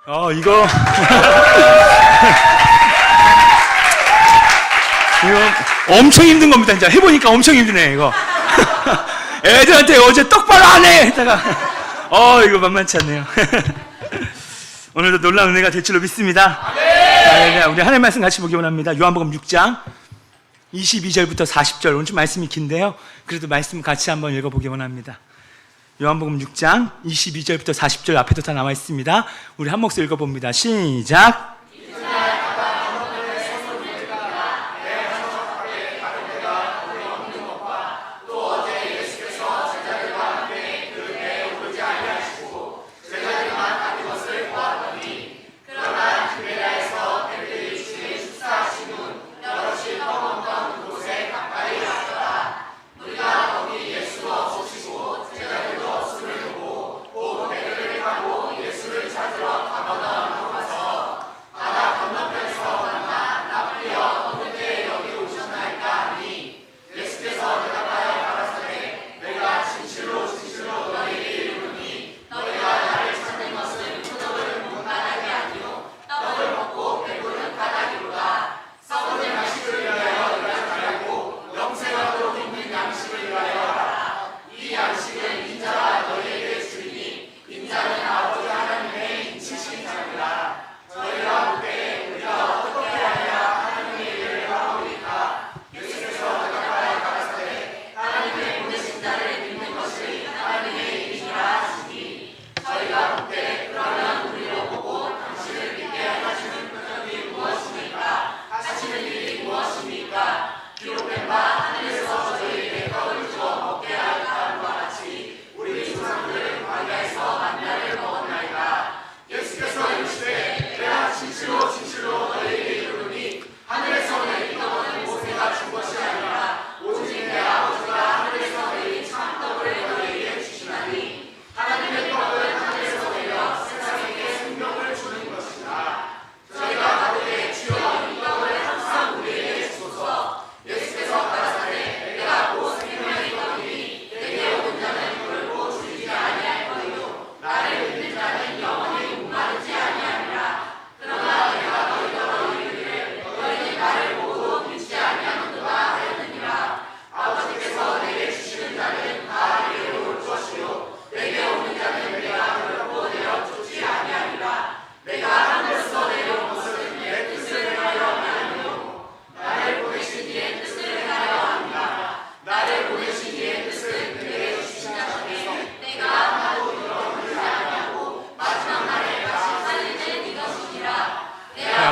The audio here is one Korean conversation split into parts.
이거 이거 엄청 힘든 겁니다. 진짜 해보니까 엄청 힘드네 이거. 애들한테 어제 똑바로 안 해! 했다가 이거 만만치 않네요. 오늘도 놀라운 은혜가 될 줄로 믿습니다. 네, 우리 하나님 말씀 같이 보기 원합니다. 요한복음 6장 22절부터 40절. 오늘 좀 말씀이 긴데요, 그래도 말씀 같이 한번 읽어보기 원합니다. 요한복음 6장 22절부터 40절 앞에도 다 나와 있습니다. 우리 한 목소리 읽어봅니다. 시작.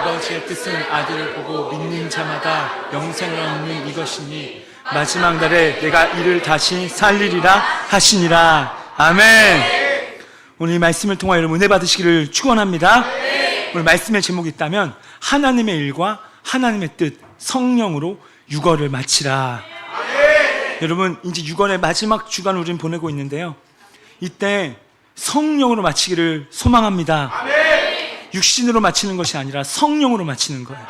아버지의 뜻은 아들을 보고 믿는 자마다 영생을 얻는 이것이니 마지막 날에 내가 이를 다시 살리리라 하시니라. 아멘. 오늘 이 말씀을 통하여 여러분 은혜 받으시기를 축원합니다. 오늘 말씀의 제목이 있다면 하나님의 일과 하나님의 뜻, 성령으로 유월을 마치라. 여러분, 이제 6월의 마지막 주간을 우리는 보내고 있는데요, 이때 성령으로 마치기를 소망합니다. 육신으로 마치는 것이 아니라 성령으로 마치는 거예요.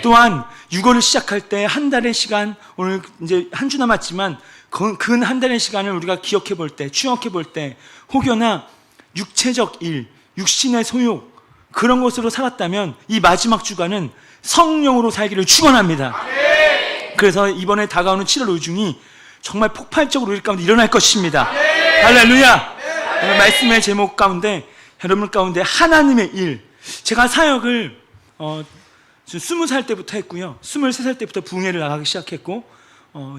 또한 6월을 시작할 때 한 달의 시간, 오늘 이제 한 주 남았지만 근 한 달의 시간을 우리가 기억해 볼 때, 추억해 볼 때 혹여나 육체적 일, 육신의 소욕 그런 것으로 살았다면 이 마지막 주간은 성령으로 살기를 축원합니다. 그래서 이번에 다가오는 7월 의중이 정말 폭발적으로 우리 가운데 일어날 것입니다. 할렐루야. 오늘 말씀의 제목 가운데, 여러분 가운데 하나님의 일, 제가 사역을 20살 때부터 했고요, 23살 때부터 부흥회를 나가기 시작했고,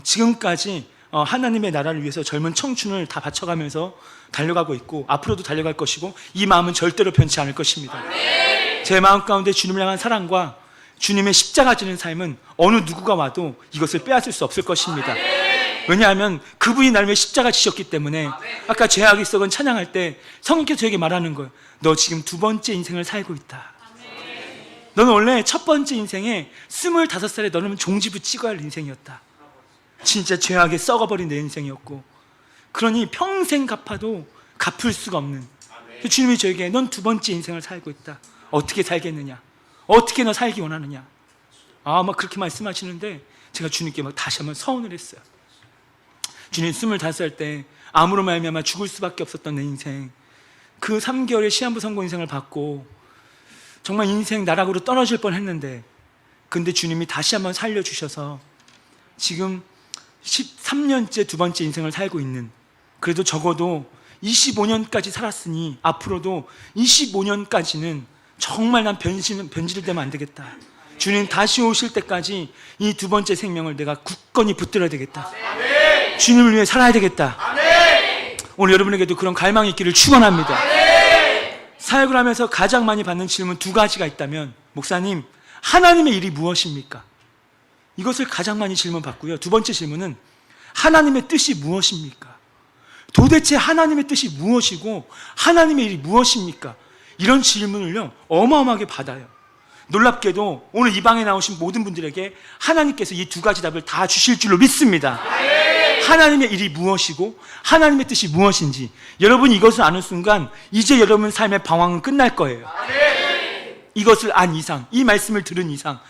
지금까지 하나님의 나라를 위해서 젊은 청춘을 다 바쳐가면서 달려가고 있고, 앞으로도 달려갈 것이고, 이 마음은 절대로 변치 않을 것입니다. 제 마음 가운데 주님을 향한 사랑과 주님의 십자가 지는 삶은 어느 누구가 와도 이것을 빼앗을 수 없을 것입니다. 왜냐하면 그분이 나를 위해 십자가 지셨기 때문에. 아까 죄악이 썩은 찬양할 때 성령께서 저에게 말하는 거예요. 너 지금 두 번째 인생을 살고 있다. 너는 원래 첫 번째 인생에 25살에 너는 종지부 찍어야 할 인생이었다. 진짜 죄악에 썩어버린 내 인생이었고, 그러니 평생 갚아도 갚을 수가 없는, 주님이 저에게 넌 두 번째 인생을 살고 있다. 어떻게 살겠느냐, 어떻게 너 살기 원하느냐, 막 그렇게 말씀하시는데 제가 주님께 막 다시 한번 서원을 했어요. 주님, 25살 때 암으로 말미암아 죽을 수밖에 없었던 내 인생, 그 3개월의 시한부 선고 인생을 받고 정말 인생 나락으로 떨어질 뻔했는데, 근데 주님이 다시 한번 살려주셔서 지금 13년째 두 번째 인생을 살고 있는, 그래도 적어도 25년까지 살았으니 앞으로도 25년까지는 정말 난 변질되면 안 되겠다. 주님 다시 오실 때까지 이 두 번째 생명을 내가 굳건히 붙들어야 되겠다. 주님을 위해 살아야 되겠다. 오늘 여러분에게도 그런 갈망이 있기를 축원합니다. 사역을 하면서 가장 많이 받는 질문 두 가지가 있다면, 목사님, 하나님의 일이 무엇입니까? 이것을 가장 많이 질문 받고요. 두 번째 질문은 하나님의 뜻이 무엇입니까? 도대체 하나님의 뜻이 무엇이고 하나님의 일이 무엇입니까? 이런 질문을요, 어마어마하게 받아요. 놀랍게도 오늘 이 방에 나오신 모든 분들에게 하나님께서 이 두 가지 답을 다 주실 줄로 믿습니다. 하나님의 일이 무엇이고 하나님의 뜻이 무엇인지 여러분이 이것을 아는 순간 이제 여러분 삶의 방황은 끝날 거예요. 이것을 안 이상, 이 말씀을 들은 이상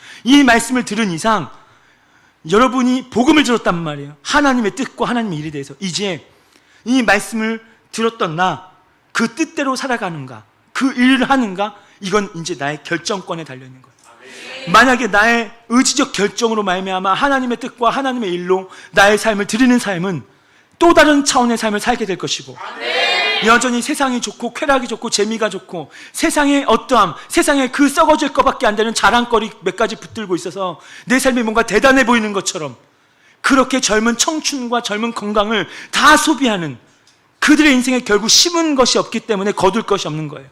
여러분이 복음을 들었단 말이에요. 하나님의 뜻과 하나님의 일에 대해서 이제 이 말씀을 들었던 나, 그 뜻대로 살아가는가, 그 일을 하는가, 이건 이제 나의 결정권에 달려있는 거예요. 만약에 나의 의지적 결정으로 말미암아 하나님의 뜻과 하나님의 일로 나의 삶을 드리는 삶은 또 다른 차원의 삶을 살게 될 것이고, 여전히 세상이 좋고 쾌락이 좋고 재미가 좋고 세상의 어떠함, 세상에 그 썩어질 것밖에 안 되는 자랑거리 몇 가지 붙들고 있어서 내 삶이 뭔가 대단해 보이는 것처럼 그렇게 젊은 청춘과 젊은 건강을 다 소비하는 그들의 인생에 결국 심은 것이 없기 때문에 거둘 것이 없는 거예요.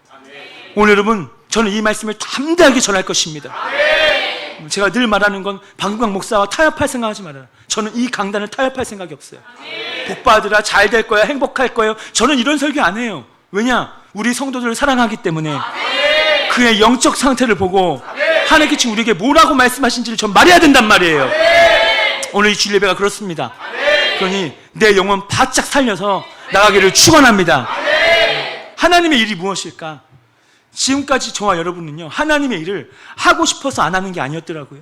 오늘 여러분, 저는 이 말씀을 담대하게 전할 것입니다. 제가 늘 말하는 건 방광 목사와 타협할 생각하지 말아요. 저는 이 강단을 타협할 생각이 없어요. 복받으라, 잘 될 거야, 행복할 거예요. 저는 이런 설교 안 해요. 왜냐? 우리 성도들을 사랑하기 때문에 그의 영적 상태를 보고 하나님께서 우리에게 뭐라고 말씀하신지를 전 말해야 된단 말이에요. 오늘 이 주일 예배가 그렇습니다. 그러니 내 영혼 바짝 살려서 나가기를 축원합니다. 하나님의 일이 무엇일까? 지금까지 저와 여러분은요, 하나님의 일을 하고 싶어서 안 하는 게 아니었더라고요.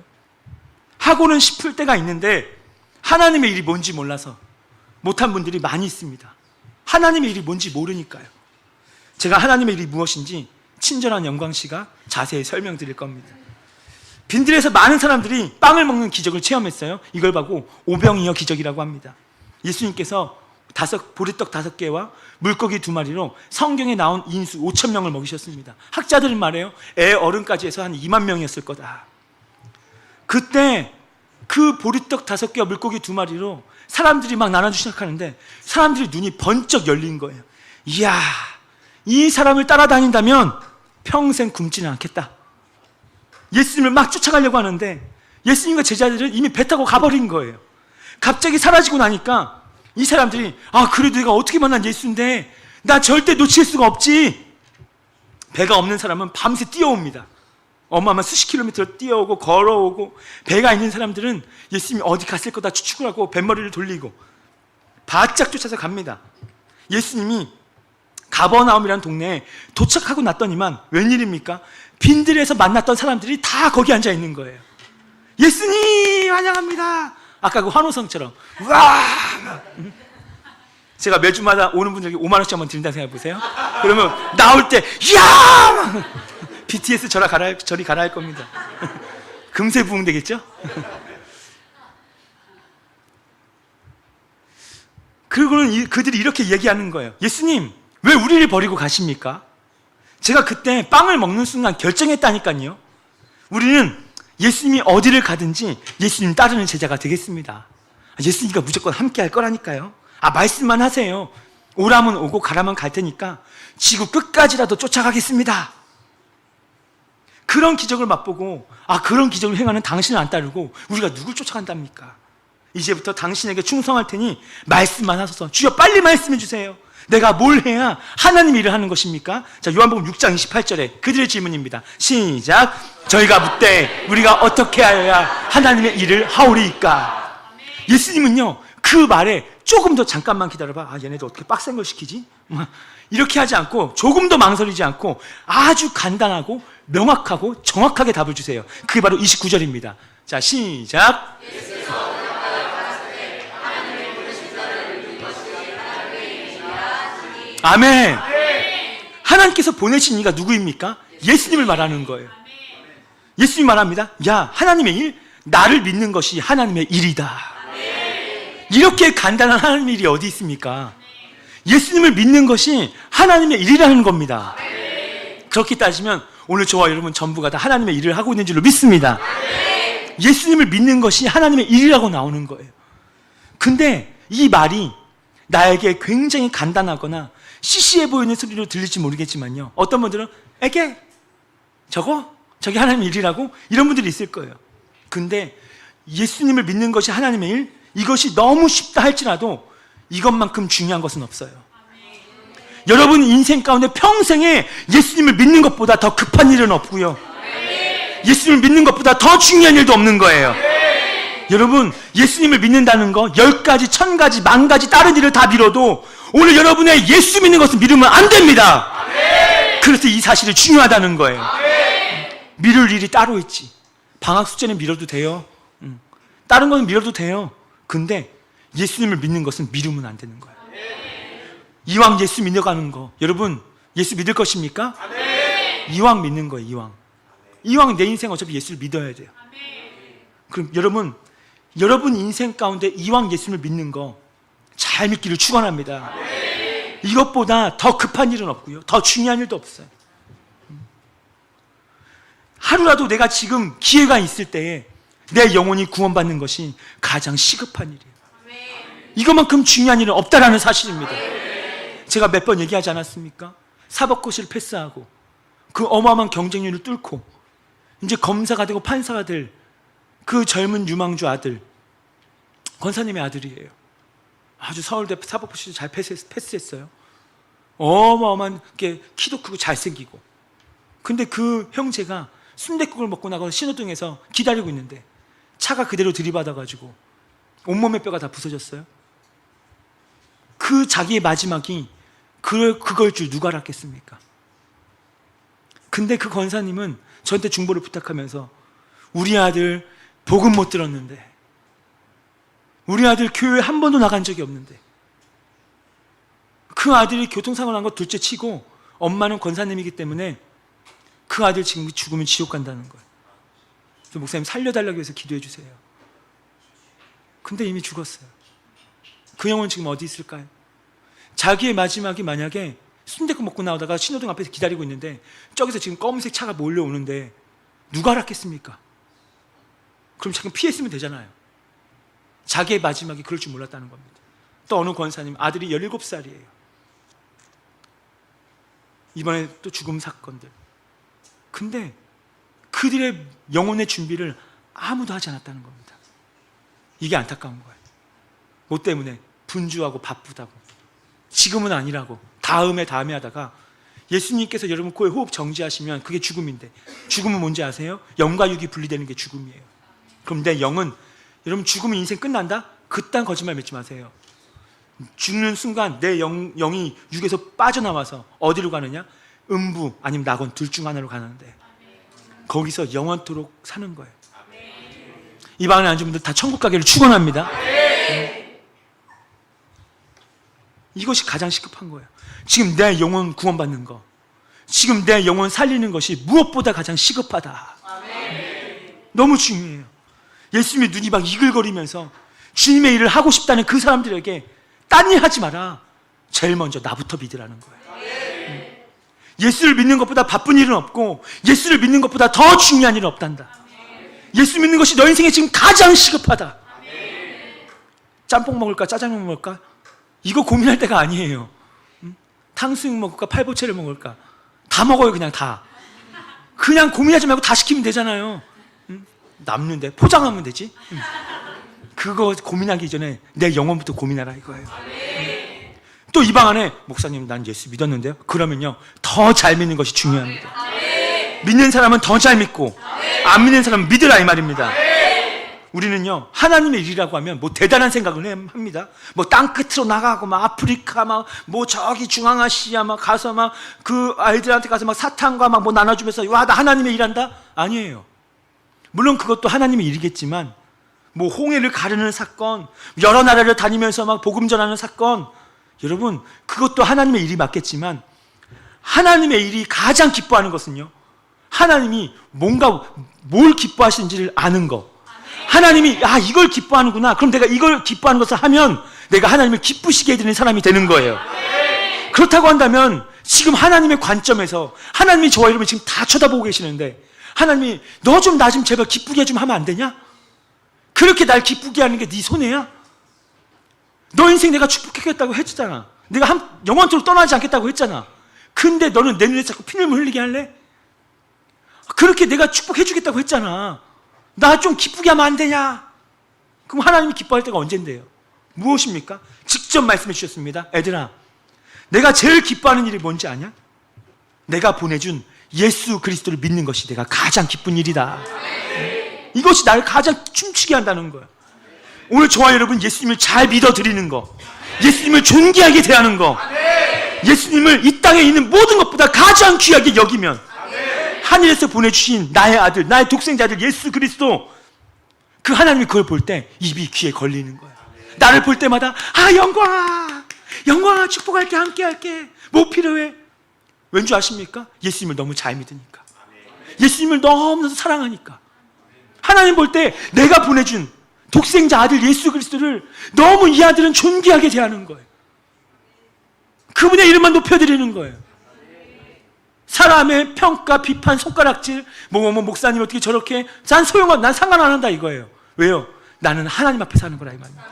하고는 싶을 때가 있는데 하나님의 일이 뭔지 몰라서 못한 분들이 많이 있습니다. 하나님의 일이 뭔지 모르니까요. 제가 하나님의 일이 무엇인지 친절한 영광씨가 자세히 설명드릴 겁니다. 빈들에서 많은 사람들이 빵을 먹는 기적을 체험했어요. 이걸 보고 오병이어 기적이라고 합니다. 예수님께서 보리떡 5개와 물고기 2마리로 성경에 나온 인수 5,000명을 먹이셨습니다. 학자들은 말해요, 애 어른까지 해서 한 2만 명이었을 거다. 그때 그 보리떡 5개와 물고기 2마리로 사람들이 막 나눠주기 시작하는데 사람들이 눈이 번쩍 열린 거예요. 이야, 이 사람을 따라다닌다면 평생 굶지는 않겠다. 예수님을 막 쫓아가려고 하는데 예수님과 제자들은 이미 배 타고 가버린 거예요. 갑자기 사라지고 나니까 이 사람들이, 아, 그래도 내가 어떻게 만난 예수인데 나 절대 놓칠 수가 없지. 배가 없는 사람은 밤새 뛰어옵니다. 어마어마한 수십 킬로미터를 뛰어오고 걸어오고, 배가 있는 사람들은 예수님이 어디 갔을 거다 추측을 하고 뱃머리를 돌리고 바짝 쫓아서 갑니다. 예수님이 가버나움이라는 동네에 도착하고 났더니만 웬일입니까? 빈들에서 만났던 사람들이 다 거기 앉아 있는 거예요. 예수님 환영합니다. 아까 그 환호성처럼 와! 제가 매주마다 오는 분들에게 5만 원씩 한번 드린다는 생각해 보세요. 그러면 나올 때 야! BTS 저리 가라 할 겁니다. 금세 부흥되겠죠? 그리고는 그들이 이렇게 얘기하는 거예요. 예수님, 왜 우리를 버리고 가십니까? 제가 그때 빵을 먹는 순간 결정했다니까요. 우리는 예수님이 어디를 가든지 예수님 따르는 제자가 되겠습니다. 예수님과 무조건 함께 할 거라니까요. 말씀만 하세요. 오라면 오고 가라면 갈 테니까 지구 끝까지라도 쫓아가겠습니다. 그런 기적을 맛보고, 그런 기적을 행하는 당신을 안 따르고 우리가 누굴 쫓아간답니까? 이제부터 당신에게 충성할 테니 말씀만 하소서. 주여, 빨리 말씀해 주세요. 내가 뭘 해야 하나님 일을 하는 것입니까? 자, 요한복음 6장 28절에 그들의 질문입니다. 시작. 저희가 묻되 우리가 어떻게 하여야 하나님의 일을 하오리이까? 예수님은요, 그 말에 조금 더 잠깐만 기다려봐. 얘네들 어떻게 빡센 걸 시키지? 이렇게 하지 않고, 조금 더 망설이지 않고 아주 간단하고 명확하고 정확하게 답을 주세요. 그게 바로 29절입니다. 자, 시작. 아멘. 하나님께서 보내신 이가 누구입니까? 예수님을 말하는 거예요. 예수님 말합니다. 야, 하나님의 일, 나를 믿는 것이 하나님의 일이다. 이렇게 간단한 하나님의 일이 어디 있습니까? 예수님을 믿는 것이 하나님의 일이라는 겁니다. 그렇게 따지면 오늘 저와 여러분 전부가 다 하나님의 일을 하고 있는 줄로 믿습니다. 예수님을 믿는 것이 하나님의 일이라고 나오는 거예요. 근데 이 말이 나에게 굉장히 간단하거나 시시해 보이는 소리로 들릴지 모르겠지만요, 어떤 분들은 에게 저게 하나님의 일이라고? 이런 분들이 있을 거예요. 근데 예수님을 믿는 것이 하나님의 일, 이것이 너무 쉽다 할지라도 이것만큼 중요한 것은 없어요. 여러분 인생 가운데 평생에 예수님을 믿는 것보다 더 급한 일은 없고요, 예수님을 믿는 것보다 더 중요한 일도 없는 거예요. 여러분, 예수님을 믿는다는 거 10가지, 1000가지, 10,000가지 다른 일을 다 미뤄도 오늘 여러분의 예수 믿는 것을 미루면 안 됩니다. 그래서 이 사실이 중요하다는 거예요. 미룰 일이 따로 있지. 방학 숙제는 미뤄도 돼요. 다른 거는 미뤄도 돼요. 근데 예수님을 믿는 것은 미루면 안 되는 거예요. 이왕 예수 믿어가는 거, 여러분 예수 믿을 것입니까? 이왕 믿는 거예요. 이왕 내 인생 어차피 예수를 믿어야 돼요. 그럼 여러분 인생 가운데 이왕 예수를 믿는 거 잘 믿기를 축원합니다. 이것보다 더 급한 일은 없고요, 더 중요한 일도 없어요. 하루라도 내가 지금 기회가 있을 때에 내 영혼이 구원받는 것이 가장 시급한 일이에요. 이것만큼 중요한 일은 없다라는 사실입니다. 제가 몇 번 얘기하지 않았습니까? 사법고시를 패스하고 그 어마어마한 경쟁률을 뚫고 이제 검사가 되고 판사가 될 그 젊은 유망주 아들, 권사님의 아들이에요. 아주 서울대 사법고시를 잘 패스했어요. 어마어마하게 키도 크고 잘생기고. 근데 그 형제가 순댓국을 먹고 나가서 신호등에서 기다리고 있는데 차가 그대로 들이받아가지고 온몸의 뼈가 다 부서졌어요. 그 자기의 마지막이 그걸 줄 누가 알았겠습니까? 근데 그 권사님은 저한테 중보를 부탁하면서 우리 아들 복음 못 들었는데, 우리 아들 교회 한 번도 나간 적이 없는데, 그 아들이 교통사고 난 거 둘째 치고 엄마는 권사님이기 때문에 그 아들 지금 죽으면 지옥 간다는 거예요. 그래서 목사님 살려달라고 해서 기도해 주세요. 근데 이미 죽었어요. 그 영혼 지금 어디 있을까요? 자기의 마지막이 만약에 순댓국 먹고 나오다가 신호등 앞에서 기다리고 있는데 저기서 지금 검은색 차가 몰려오는데 누가 알았겠습니까? 그럼 자기 피했으면 되잖아요. 자기의 마지막이 그럴 줄 몰랐다는 겁니다. 또 어느 권사님 아들이 17살이에요. 이번에 또 죽음 사건들. 근데 그들의 영혼의 준비를 아무도 하지 않았다는 겁니다. 이게 안타까운 거예요. 뭐 때문에? 분주하고 바쁘다고, 지금은 아니라고, 다음에 하다가 예수님께서 여러분 코에 호흡 정지하시면 그게 죽음인데, 죽음은 뭔지 아세요? 영과 육이 분리되는 게 죽음이에요. 그럼 내 영은, 여러분 죽으면 인생 끝난다? 그딴 거짓말 믿지 마세요. 죽는 순간 내 영이 육에서 빠져나와서 어디로 가느냐? 음부 아니면 낙원 둘 중 하나로 가는데 거기서 영원토록 사는 거예요. 이 방에 앉은 분들 다 천국 가기를 축원합니다. 이것이 가장 시급한 거예요. 지금 내 영혼 구원받는 거, 지금 내 영혼 살리는 것이 무엇보다 가장 시급하다. 너무 중요해요. 예수님의 눈이 막 이글거리면서 주님의 일을 하고 싶다는 그 사람들에게 딴 일 하지 마라, 제일 먼저 나부터 믿으라는 거예요. 예수를 믿는 것보다 바쁜 일은 없고 예수를 믿는 것보다 더 중요한 일은 없단다. 예수 믿는 것이 너 인생에 지금 가장 시급하다. 짬뽕 먹을까 짜장면 먹을까 이거 고민할 때가 아니에요. 탕수육 먹을까 팔보채를 먹을까 다 먹어요. 그냥 고민하지 말고 다 시키면 되잖아요. 남는데 포장하면 되지. 그거 고민하기 전에 내 영혼부터 고민하라 이거예요. 또 이 방 안에 목사님 난 예수 믿었는데요. 그러면요 더 잘 믿는 것이 중요합니다. 믿는 사람은 더 잘 믿고 안 믿는 사람은 믿으라 이 말입니다. 우리는요 하나님의 일이라고 하면 뭐 대단한 생각을 합니다. 뭐 땅끝으로 나가고 막 아프리카 막 뭐 저기 중앙아시아 막 가서 막 그 아이들한테 가서 막 사탕과 막 뭐 나눠주면서 와 나 하나님의 일한다? 아니에요. 물론 그것도 하나님의 일이겠지만 뭐 홍해를 가르는 사건, 여러 나라를 다니면서 막 복음 전하는 사건, 여러분 그것도 하나님의 일이 맞겠지만 하나님의 일이 가장 기뻐하는 것은요 하나님이 뭘 기뻐하시는지를 아는 거. 하나님이 이걸 기뻐하는구나. 그럼 내가 이걸 기뻐하는 것을 하면 내가 하나님을 기쁘시게 해드리는 사람이 되는 거예요. 그렇다고 한다면 지금 하나님의 관점에서 하나님이 저와 여러분 지금 다 쳐다보고 계시는데 하나님이 너 좀 나 좀 제발 기쁘게 좀 하면 안 되냐? 그렇게 날 기쁘게 하는 게 네 손해야? 너 인생 내가 축복하겠다고 했잖아. 내가 영원토록 떠나지 않겠다고 했잖아. 근데 너는 내 눈에 자꾸 피눈물 흘리게 할래? 그렇게 내가 축복해 주겠다고 했잖아. 나 좀 기쁘게 하면 안 되냐? 그럼 하나님이 기뻐할 때가 언젠데요? 무엇입니까? 직접 말씀해 주셨습니다. 애들아, 내가 제일 기뻐하는 일이 뭔지 아냐? 내가 보내준 예수 그리스도를 믿는 것이 내가 가장 기쁜 일이다. 이것이 나를 가장 춤추게 한다는 거야. 오늘 저와 여러분 예수님을 잘 믿어드리는 거, 예수님을 존귀하게 대하는 거, 예수님을 이 땅에 있는 모든 것보다 가장 귀하게 여기면 하늘에서 보내주신 나의 아들, 나의 독생자 아들 예수 그리스도, 그 하나님이 그걸 볼 때 입이 귀에 걸리는 거야. 나를 볼 때마다 영광아 축복할게, 함께할게. 뭐 필요해? 왠지 아십니까? 예수님을 너무 잘 믿으니까, 예수님을 너무 사랑하니까. 하나님 볼 때 내가 보내준 독생자 아들 예수 그리스도를 너무 이 아들은 존귀하게 대하는 거예요. 그분의 이름만 높여드리는 거예요. 사람의 평가, 비판, 손가락질, 목사님 어떻게 저렇게, 난 상관 안 한다 이거예요. 왜요? 나는 하나님 앞에 사는 거라 이 말입니다.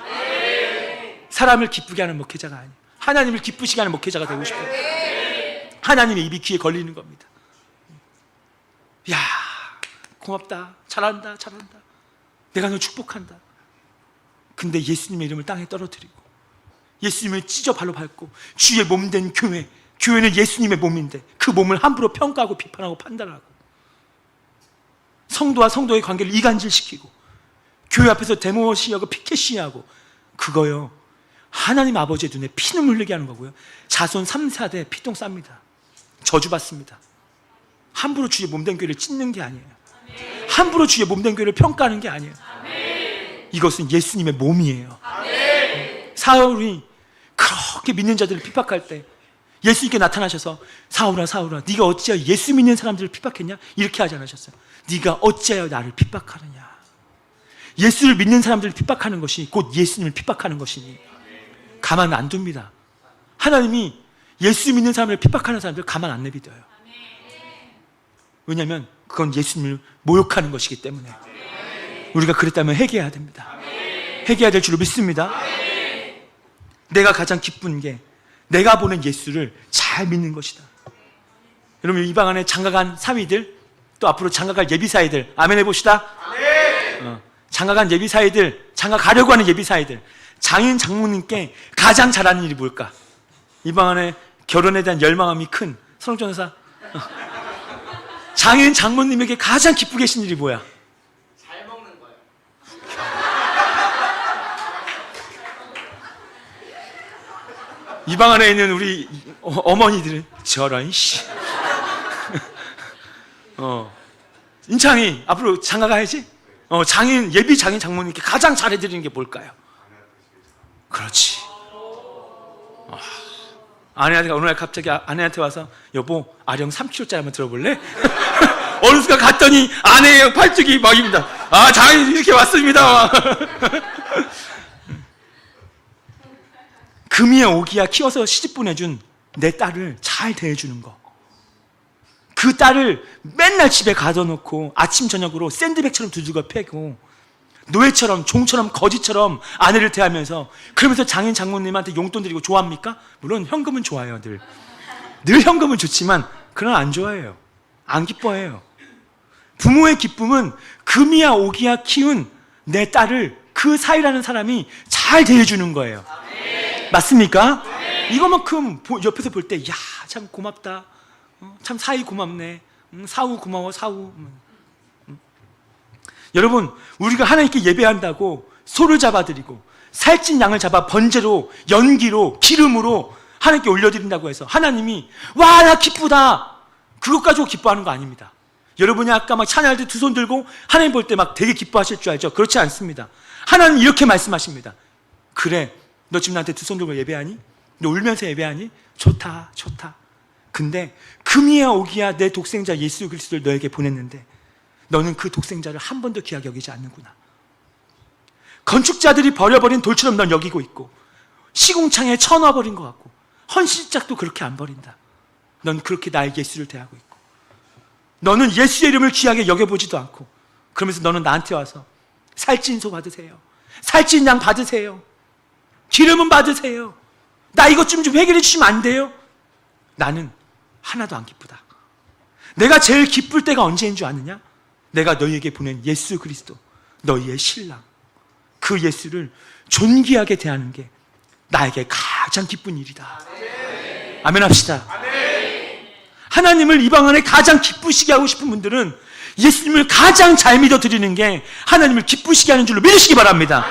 사람을 기쁘게 하는 목회자가 아니에요. 하나님을 기쁘시게 하는 목회자가 되고 싶어요. 하나님의 입이 귀에 걸리는 겁니다. 야, 고맙다, 잘한다, 내가 너 축복한다. 근데 예수님의 이름을 땅에 떨어뜨리고 예수님을 찢어 발로 밟고 주의 몸된 교회는 예수님의 몸인데 그 몸을 함부로 평가하고 비판하고 판단하고 성도와 성도의 관계를 이간질시키고 교회 앞에서 데모 시위하고 피켓 시위하고, 그거요 하나님 아버지의 눈에 피눈물 흘리게 하는 거고요, 자손 3, 4대 피똥 쌉니다. 저주받습니다. 함부로 주의 몸된 교회를 찢는 게 아니에요. 함부로 주의 몸된 교회를 평가하는 게 아니에요. 이것은 예수님의 몸이에요. 사울이 그렇게 믿는 자들을 핍박할 때 예수님께 나타나셔서 사울아 네가 어찌하여 예수 믿는 사람들을 핍박했냐? 이렇게 하지 않으셨어요. 네가 어찌하여 나를 핍박하느냐? 예수를 믿는 사람들을 핍박하는 것이 곧 예수님을 핍박하는 것이니 가만 안 둡니다. 하나님이 예수 믿는 사람을 핍박하는 사람들 가만 안 내비둬요. 왜냐하면 그건 예수님을 모욕하는 것이기 때문에 우리가 그랬다면 회개해야 됩니다. 회개해야 될 줄로 믿습니다. 내가 가장 기쁜 게 내가 보낸 예수를 잘 믿는 것이다. 여러분, 이 방 안에 장가간 사위들, 또 앞으로 장가갈 예비사이들, 아멘 해봅시다. 장가간 예비사이들, 장가가려고 하는 예비사이들, 장인 장모님께 가장 잘하는 일이 뭘까? 이 방 안에 결혼에 대한 열망함이 큰 선홍전사, 장인 장모님에게 가장 기쁘게 하신 일이 뭐야? 잘 먹는 거예요. 이 방 안에 있는 우리 어머니들은 저런 씨. 인창이 앞으로 장가 가야지. 예비 장인 장모님께 가장 잘해드리는 게 뭘까요? 그렇지. 아내한테 어느 날 갑자기 아내한테 와서 여보 아령 3kg짜리 한번 들어볼래? 어느 순간 갔더니 아내의 팔뚝이 막입니다. 장인 이렇게 왔습니다. 금이야 오기야 키워서 시집 보내준 내 딸을 잘 대해주는 거. 그 딸을 맨날 집에 가둬놓고 아침 저녁으로 샌드백처럼 두들겨 패고 노예처럼 종처럼 거지처럼 아내를 대하면서, 그러면서 장인 장모님한테 용돈 드리고 좋아합니까? 물론 현금은 좋아요. 늘 현금은 좋지만 그러나 안 좋아해요. 안 기뻐해요. 부모의 기쁨은 금이야 오기야 키운 내 딸을 그 사위라는 사람이 잘 대해주는 거예요. 맞습니까? 이거만큼 옆에서 볼 때 야 참 고맙다, 참 사위 고맙네, 사우 고마워 사우. 여러분, 우리가 하나님께 예배한다고 소를 잡아드리고 살찐 양을 잡아 번제로, 연기로, 기름으로 하나님께 올려드린다고 해서 하나님이 와 나 기쁘다 그것 가지고 기뻐하는 거 아닙니다. 여러분이 아까 막 찬양할 때 두 손 들고 하나님 볼 때 막 되게 기뻐하실 줄 알죠? 그렇지 않습니다. 하나님 이렇게 말씀하십니다. 그래, 너 지금 나한테 두 손 들고 예배하니? 너 울면서 예배하니? 좋다. 근데 금이야 오기야 내 독생자 예수 그리스도를 너에게 보냈는데 너는 그 독생자를 한 번도 귀하게 여기지 않는구나. 건축자들이 버려버린 돌처럼 넌 여기고 있고 시궁창에 쳐넣어버린 것 같고 헌신짝도 그렇게 안 버린다. 넌 그렇게 나의 예수를 대하고 있고 너는 예수의 이름을 귀하게 여겨보지도 않고 그러면서 너는 나한테 와서 살찐소 받으세요. 살찐 양 받으세요. 기름은 받으세요. 나 이것 좀 해결해 주시면 안 돼요? 나는 하나도 안 기쁘다. 내가 제일 기쁠 때가 언제인 줄 아느냐? 내가 너희에게 보낸 예수 그리스도, 너희의 신랑, 그 예수를 존귀하게 대하는 게 나에게 가장 기쁜 일이다. 아멘 합시다. 하나님을 이방 안에 가장 기쁘시게 하고 싶은 분들은 예수님을 가장 잘 믿어드리는 게 하나님을 기쁘시게 하는 줄로 믿으시기 바랍니다.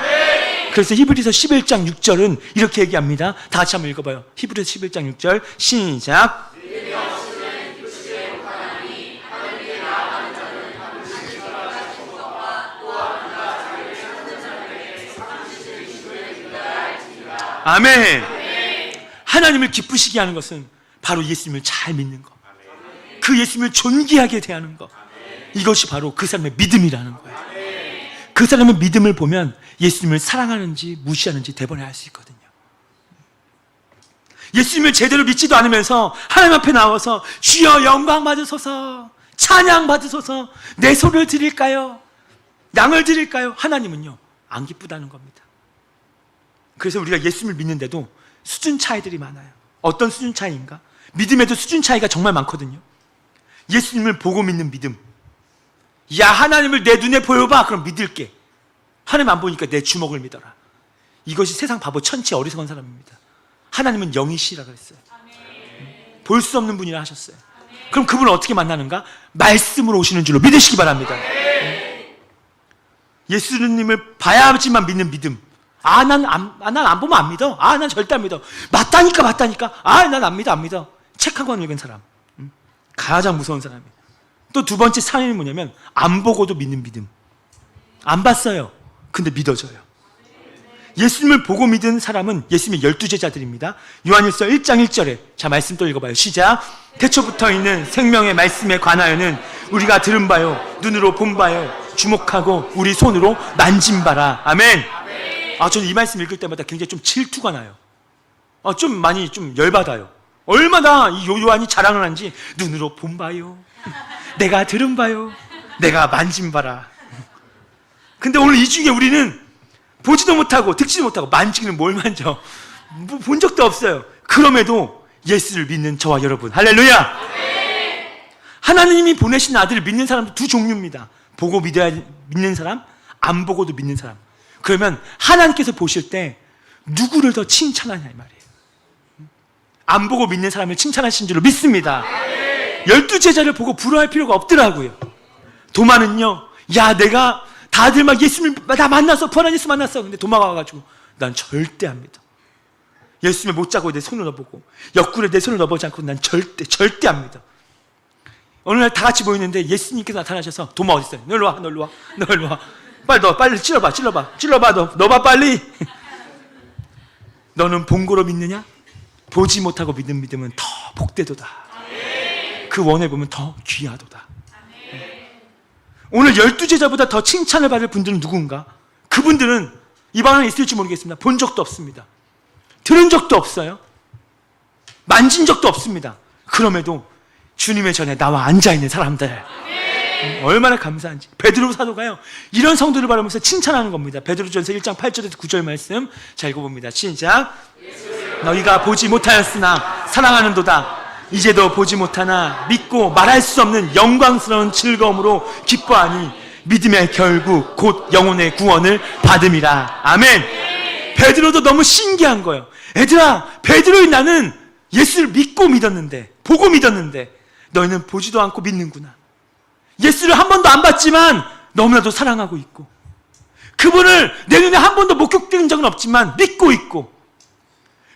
그래서 히브리서 11장 6절은 이렇게 얘기합니다. 다 같이 한번 읽어봐요. 히브리서 11장 6절 시작. 아멘. 하나님을 기쁘시게 하는 것은 바로 예수님을 잘 믿는 것, 그 예수님을 존귀하게 대하는 것, 이것이 바로 그 사람의 믿음이라는 거예요. 그 사람의 믿음을 보면 예수님을 사랑하는지 무시하는지 대번에 알 수 있거든요. 예수님을 제대로 믿지도 않으면서 하나님 앞에 나와서 주여 영광 받으소서, 찬양 받으소서, 내 소를 드릴까요? 양을 드릴까요? 하나님은요 안 기쁘다는 겁니다. 그래서 우리가 예수님을 믿는데도 수준 차이들이 많아요. 어떤 수준 차이인가? 믿음에도 수준 차이가 정말 많거든요. 예수님을 보고 믿는 믿음. 야, 하나님을 내 눈에 보여봐. 그럼 믿을게. 하나님 안 보니까 내 주먹을 믿어라. 이것이 세상 바보 천치 어리석은 사람입니다. 하나님은 영이시라 그랬어요. 볼 수 없는 분이라 하셨어요. 그럼 그분을 어떻게 만나는가? 말씀으로 오시는 줄로 믿으시기 바랍니다. 예수님을 봐야지만 믿는 믿음. 난 안 보면 안 믿어. 난 절대 안 믿어. 맞다니까. 난 안 믿어. 책 한 권 읽은 사람. 가장 무서운 사람이에요. 또 두 번째 사연이 뭐냐면 안 보고도 믿는 믿음. 안 봤어요. 근데 믿어져요. 예수님을 보고 믿은 사람은 예수님의 12제자들입니다. 요한일서 1장 1절에 자 말씀 또 읽어봐요. 시작. 태초부터 있는 생명의 말씀에 관하여는 우리가 들은 바요 눈으로 본 바요 주목하고 우리 손으로 만진 바라. 아멘. 저는 이 말씀 읽을 때마다 굉장히 좀 질투가 나요. 좀 많이 좀 열받아요. 얼마나 이 요한이 자랑을 하는지 눈으로 본 바요, 내가 들은 바요, 내가 만진 바라. 근데 오늘 이 중에 우리는 보지도 못하고 듣지도 못하고 만지기는 뭘 만져? 본 적도 없어요. 그럼에도 예수를 믿는 저와 여러분, 할렐루야! 하나님이 보내신 아들을 믿는 사람도 두 종류입니다. 보고 믿는 사람, 안 보고도 믿는 사람. 그러면 하나님께서 보실 때 누구를 더 칭찬하냐 이 말이에요. 안 보고 믿는 사람을 칭찬하신 줄로 믿습니다. 12제자를 보고 부러워할 필요가 없더라고요. 도마는요, 야 내가 다들 막 예수님 다 만났어, 부활한 예수 만났어. 근데 도마가 와가지고 난 절대 안 믿어. 예수님의 못 자고 내 손을 넣어보고 옆구리에 내 손을 넣어보지 않고 난 절대 안 믿어. 어느 날 다 같이 모였는데 예수님께서 나타나셔서 도마 어디 있어요? 너 일로 와. 빨리 찔러봐. 넣어봐 빨리. 너는 본 거로 믿느냐? 보지 못하고 믿는 믿음은 더 복되도다. 그 원해 보면 더 귀하도다. 오늘 12제자보다 더 칭찬을 받을 분들은 누군가? 그분들은 이 방에 있을지 모르겠습니다. 본 적도 없습니다. 들은 적도 없어요. 만진 적도 없습니다. 그럼에도 주님의 전에 나와 앉아있는 사람들, 얼마나 감사한지. 베드로 사도가요 이런 성도를 바라보면서 칭찬하는 겁니다. 베드로전서 1장 8절에서 9절 말씀 자 읽어봅니다. 시작. 너희가 보지 못하였으나 사랑하는도다. 이제도 보지 못하나 믿고 말할 수 없는 영광스러운 즐거움으로 기뻐하니 믿음의 결국 곧 영혼의 구원을 받음이라. 아멘. 베드로도 너무 신기한 거예요. 얘들아, 베드로인 나는 예수를 믿고 믿었는데, 보고 믿었는데 너희는 보지도 않고 믿는구나. 예수를 한 번도 안 봤지만 너무나도 사랑하고 있고, 그분을 내 눈에 한 번도 목격된 적은 없지만 믿고 있고,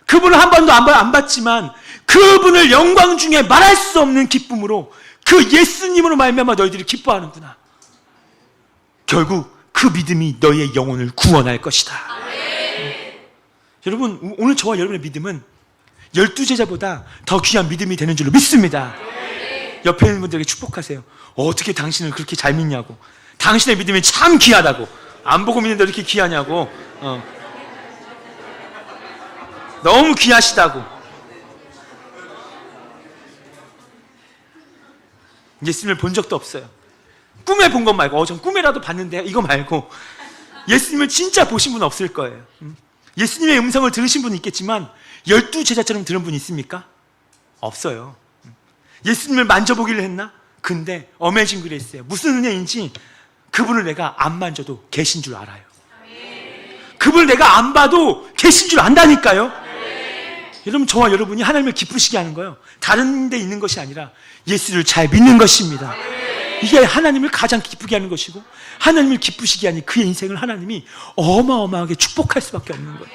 그분을 한 번도 안 봤지만 그분을 영광 중에 말할 수 없는 기쁨으로 그 예수님으로 말미암아 너희들이 기뻐하는구나. 결국 그 믿음이 너희의 영혼을 구원할 것이다. 여러분, 오늘 저와 여러분의 믿음은 12제자보다 더 귀한 믿음이 되는 줄로 믿습니다. 옆에 있는 분들에게 축복하세요. 어떻게 당신을 그렇게 잘 믿냐고. 당신의 믿음이 참 귀하다고. 안 보고 믿는데 이렇게 귀하냐고. 너무 귀하시다고. 예수님을 본 적도 없어요. 꿈에 본 것 말고, 전 꿈에라도 봤는데 이거 말고 예수님을 진짜 보신 분 없을 거예요. 예수님의 음성을 들으신 분은 있겠지만 12제자처럼 들은 분 있습니까? 없어요. 예수님을 만져보기를 했나? 근데 어메이징 그레이스예요. 무슨 은혜인지 그분을 내가 안 만져도 계신 줄 알아요. 그분을 내가 안 봐도 계신 줄 안다니까요. 여러분, 저와 여러분이 하나님을 기쁘시게 하는 거예요. 다른 데 있는 것이 아니라 예수를 잘 믿는 것입니다. 이게 하나님을 가장 기쁘게 하는 것이고, 하나님을 기쁘시게 하니 그의 인생을 하나님이 어마어마하게 축복할 수밖에 없는 거예요.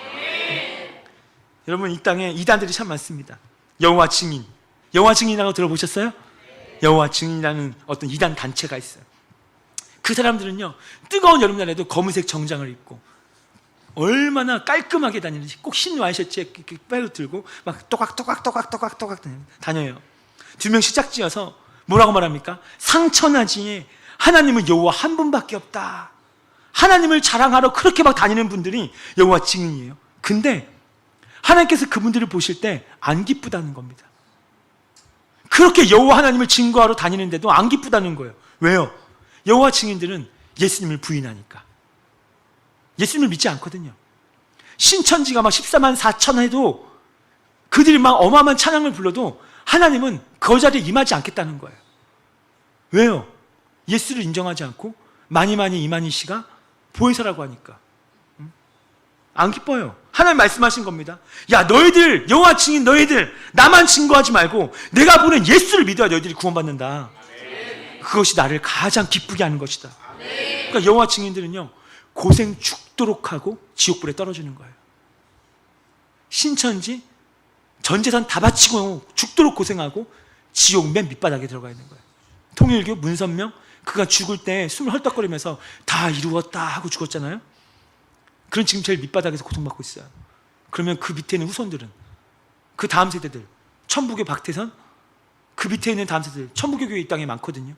여러분, 이 땅에 이단들이 참 많습니다. 여호와 증인, 여호와 증인이라고 들어보셨어요? 여호와 증인이라는 어떤 이단 단체가 있어요. 그 사람들은요, 뜨거운 여름날에도 검은색 정장을 입고 얼마나 깔끔하게 다니는지, 꼭 흰 와이셔츠에 이렇게 빼고 들고 막 또각또각 다녀요. 2명씩 짝지어서 뭐라고 말합니까? 상천하지에 하나님은 여호와 한 분밖에 없다. 하나님을 자랑하러 그렇게 막 다니는 분들이 여호와 증인이에요. 근데 하나님께서 그분들을 보실 때 안 기쁘다는 겁니다. 그렇게 여호와 하나님을 증거하러 다니는데도 안 기쁘다는 거예요. 왜요? 여호와 증인들은 예수님을 부인하니까. 예수님을 믿지 않거든요. 신천지가 막 14만 4천 해도, 그들이 막 어마어마한 찬양을 불러도 하나님은 그 자리에 임하지 않겠다는 거예요. 왜요? 예수를 인정하지 않고 마니마니 이만희 씨가 보혜사라고 하니까. 안 기뻐요. 하나님 말씀하신 겁니다. 야, 너희들, 여호와 증인 너희들, 나만 증거하지 말고 내가 보낸 예수를 믿어야 너희들이 구원받는다. 그것이 나를 가장 기쁘게 하는 것이다. 그러니까 여호와 증인들은요, 고생 죽도록 하고 지옥불에 떨어지는 거예요. 신천지 전 재산 다 바치고 죽도록 고생하고 지옥 맨 밑바닥에 들어가 있는 거예요. 통일교 문선명, 그가 죽을 때 숨을 헐떡거리면서 다 이루었다 하고 죽었잖아요. 그런 지금 제일 밑바닥에서 고통받고 있어요. 그러면 그 밑에 있는 후손들은, 그 다음 세대들, 천부교 박태선, 그 밑에 있는 다음 세대들, 천부교 교회 이 땅에 많거든요.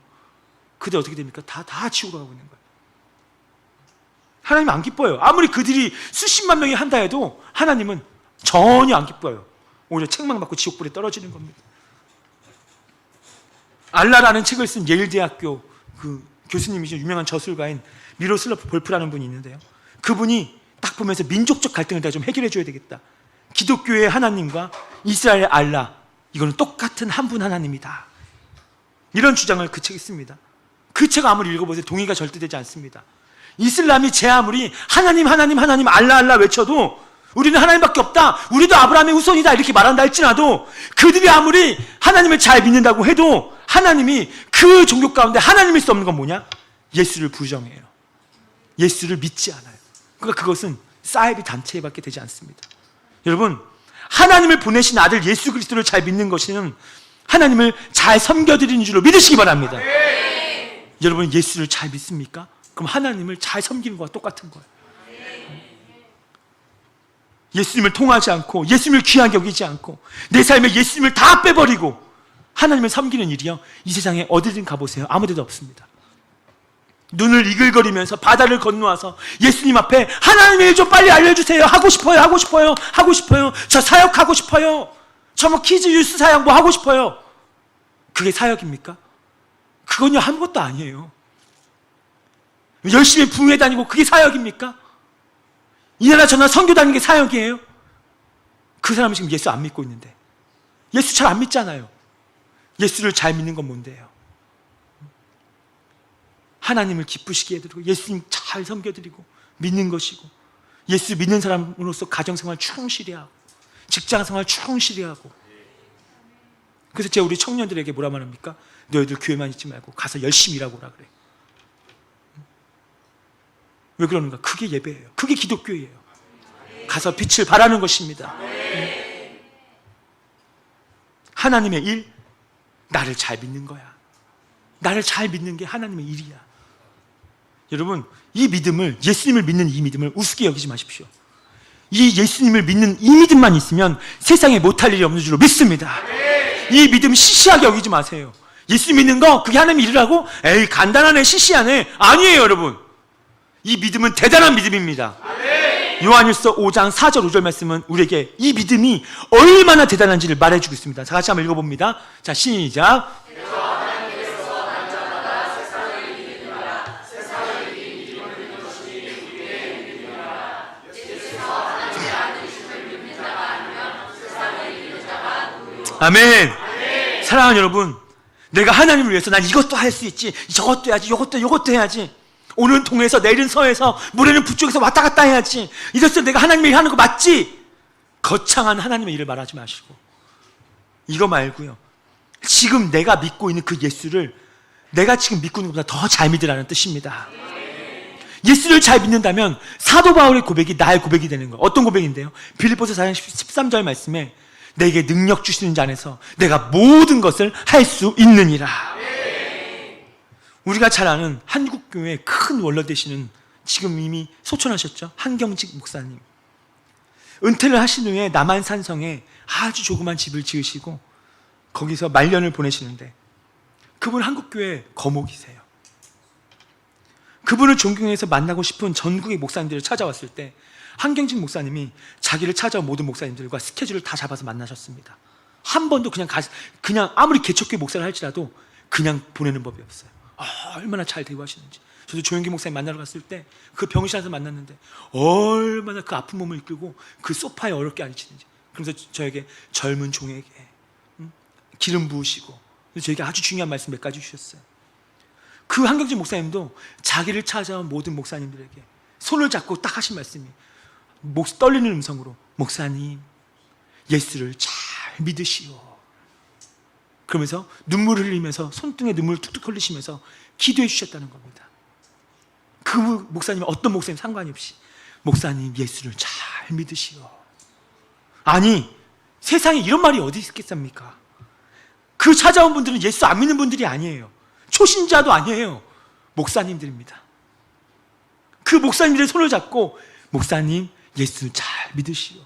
그들 어떻게 됩니까? 다 지옥으로 가고 있는 거예요. 하나님 안 기뻐요. 아무리 그들이 수십만 명이 한다 해도 하나님은 전혀 안 기뻐요. 오히려 책망받고 지옥불에 떨어지는 겁니다. 알라라는 책을 쓴 예일대학교 그 교수님이죠. 유명한 저술가인 미로슬라프 볼프라는 분이 있는데요. 그분이 딱 보면서 민족적 갈등을 내가 좀 해결해 줘야 되겠다. 기독교의 하나님과 이스라엘의 알라, 이거는 똑같은 한 분 하나님이다. 이런 주장을 그 책에 씁니다. 그 책 아무리 읽어보세요. 동의가 절대 되지 않습니다. 이슬람이 제 아무리 하나님 하나님 하나님 알라 알라 외쳐도 우리는 하나님밖에 없다, 우리도 아브라함의 후손이다 이렇게 말한다 할지라도, 그들이 아무리 하나님을 잘 믿는다고 해도 하나님이 그 종교 가운데 하나님일 수 없는 건 뭐냐? 예수를 부정해요. 예수를 믿지 않아요. 그러니까 그것은 사이비 단체밖에 되지 않습니다. 여러분, 하나님을 보내신 아들 예수 그리스도를 잘 믿는 것은 하나님을 잘 섬겨드리는 줄로 믿으시기 바랍니다. 여러분, 예수를 잘 믿습니까? 그럼 하나님을 잘 섬기는 것과 똑같은 거예요. 예수님을 통하지 않고, 예수님을 귀하게 여기지 않고, 내 삶에 예수님을 다 빼버리고 하나님을 섬기는 일이요, 이 세상에 어디든 가보세요. 아무 데도 없습니다. 눈을 이글거리면서 바다를 건너와서 예수님 앞에 하나님의 일 좀 빨리 알려주세요. 하고 싶어요. 하고 싶어요. 하고 싶어요. 저 사역하고 싶어요. 저 뭐 키즈 유스 사역 뭐 하고 싶어요. 그게 사역입니까? 그건요, 아무것도 아니에요. 열심히 부흥회 다니고 그게 사역입니까? 이 나라 저 나라 선교 다니는 게 사역이에요? 그 사람은 지금 예수 안 믿고 있는데, 예수 잘 안 믿잖아요. 예수를 잘 믿는 건 뭔데요? 하나님을 기쁘시게 해드리고 예수님 잘 섬겨드리고 믿는 것이고, 예수 믿는 사람으로서 가정생활 충실히 하고 직장생활 충실히 하고. 그래서 제가 우리 청년들에게 뭐라 말합니까? 너희들 교회만 있지 말고 가서 열심히 일하고 오라 그래. 왜 그러는가? 그게 예배예요. 그게 기독교예요. 가서 빛을 발하는 것입니다. 하나님의 일, 나를 잘 믿는 거야. 나를 잘 믿는 게 하나님의 일이야. 여러분, 이 믿음을, 예수님을 믿는 이 믿음을 우습게 여기지 마십시오. 이 예수님을 믿는 이 믿음만 있으면 세상에 못할 일이 없는 줄로 믿습니다. 이 믿음 시시하게 여기지 마세요. 예수 믿는 거 그게 하나님 일을 하고 에이 간단하네 시시하네 아니에요 여러분. 이 믿음은 대단한 믿음입니다. 요한일서 5장 4절 5절 말씀은 우리에게 이 믿음이 얼마나 대단한지를 말해주고 있습니다. 자, 같이 한번 읽어봅니다. 자, 시작. 아멘. 사랑하는 여러분, 내가 하나님을 위해서 난 이것도 할 수 있지, 저것도 해야지, 이것도 해야지, 오늘은 동에서 내일은 서에서 모레는 북쪽에서 왔다 갔다 해야지, 이래서 내가 하나님의 일 하는 거 맞지? 거창한 하나님의 일을 말하지 마시고 이거 말고요, 지금 내가 믿고 있는 그 예수를 내가 지금 믿고 있는 것보다 더 잘 믿으라는 뜻입니다. 예수를 잘 믿는다면 사도 바울의 고백이 나의 고백이 되는 거예요. 어떤 고백인데요? 빌립보서 4장 13절 말씀에 내게 능력 주시는 자 안에서 내가 모든 것을 할 수 있느니라. 우리가 잘 아는 한국교회 큰 원로 되시는, 지금 이미 소천하셨죠, 한경직 목사님, 은퇴를 하신 후에 남한산성에 아주 조그만 집을 지으시고 거기서 말년을 보내시는데 그분 한국교회 거목이세요. 그분을 존경해서 만나고 싶은 전국의 목사님들을 찾아왔을 때 한경직 목사님이 자기를 찾아온 모든 목사님들과 스케줄을 다 잡아서 만나셨습니다. 한 번도 그냥 아무리 개척교회 목사를 할지라도 그냥 보내는 법이 없어요. 얼마나 잘 대우하시는지. 저도 조영기 목사님 만나러 갔을 때 그 병실에서 만났는데 얼마나 그 아픈 몸을 이끌고 그 소파에 어렵게 앉으시는지. 그래서 저에게 젊은 종에게 기름 부으시고 저에게 아주 중요한 말씀 몇 가지 주셨어요. 그 한경직 목사님도 자기를 찾아온 모든 목사님들에게 손을 잡고 딱 하신 말씀이 떨리는 음성으로, 목사님 예수를 잘 믿으시오. 그러면서 눈물을 흘리면서 손등에 눈물을 툭툭 흘리시면서 기도해 주셨다는 겁니다. 그 목사님은 어떤 목사님 상관이 없이 목사님 예수를 잘 믿으시오. 아니 세상에 이런 말이 어디 있겠습니까? 그 찾아온 분들은 예수 안 믿는 분들이 아니에요. 초신자도 아니에요. 목사님들입니다. 그 목사님들의 손을 잡고 목사님 예수 잘 믿으시오.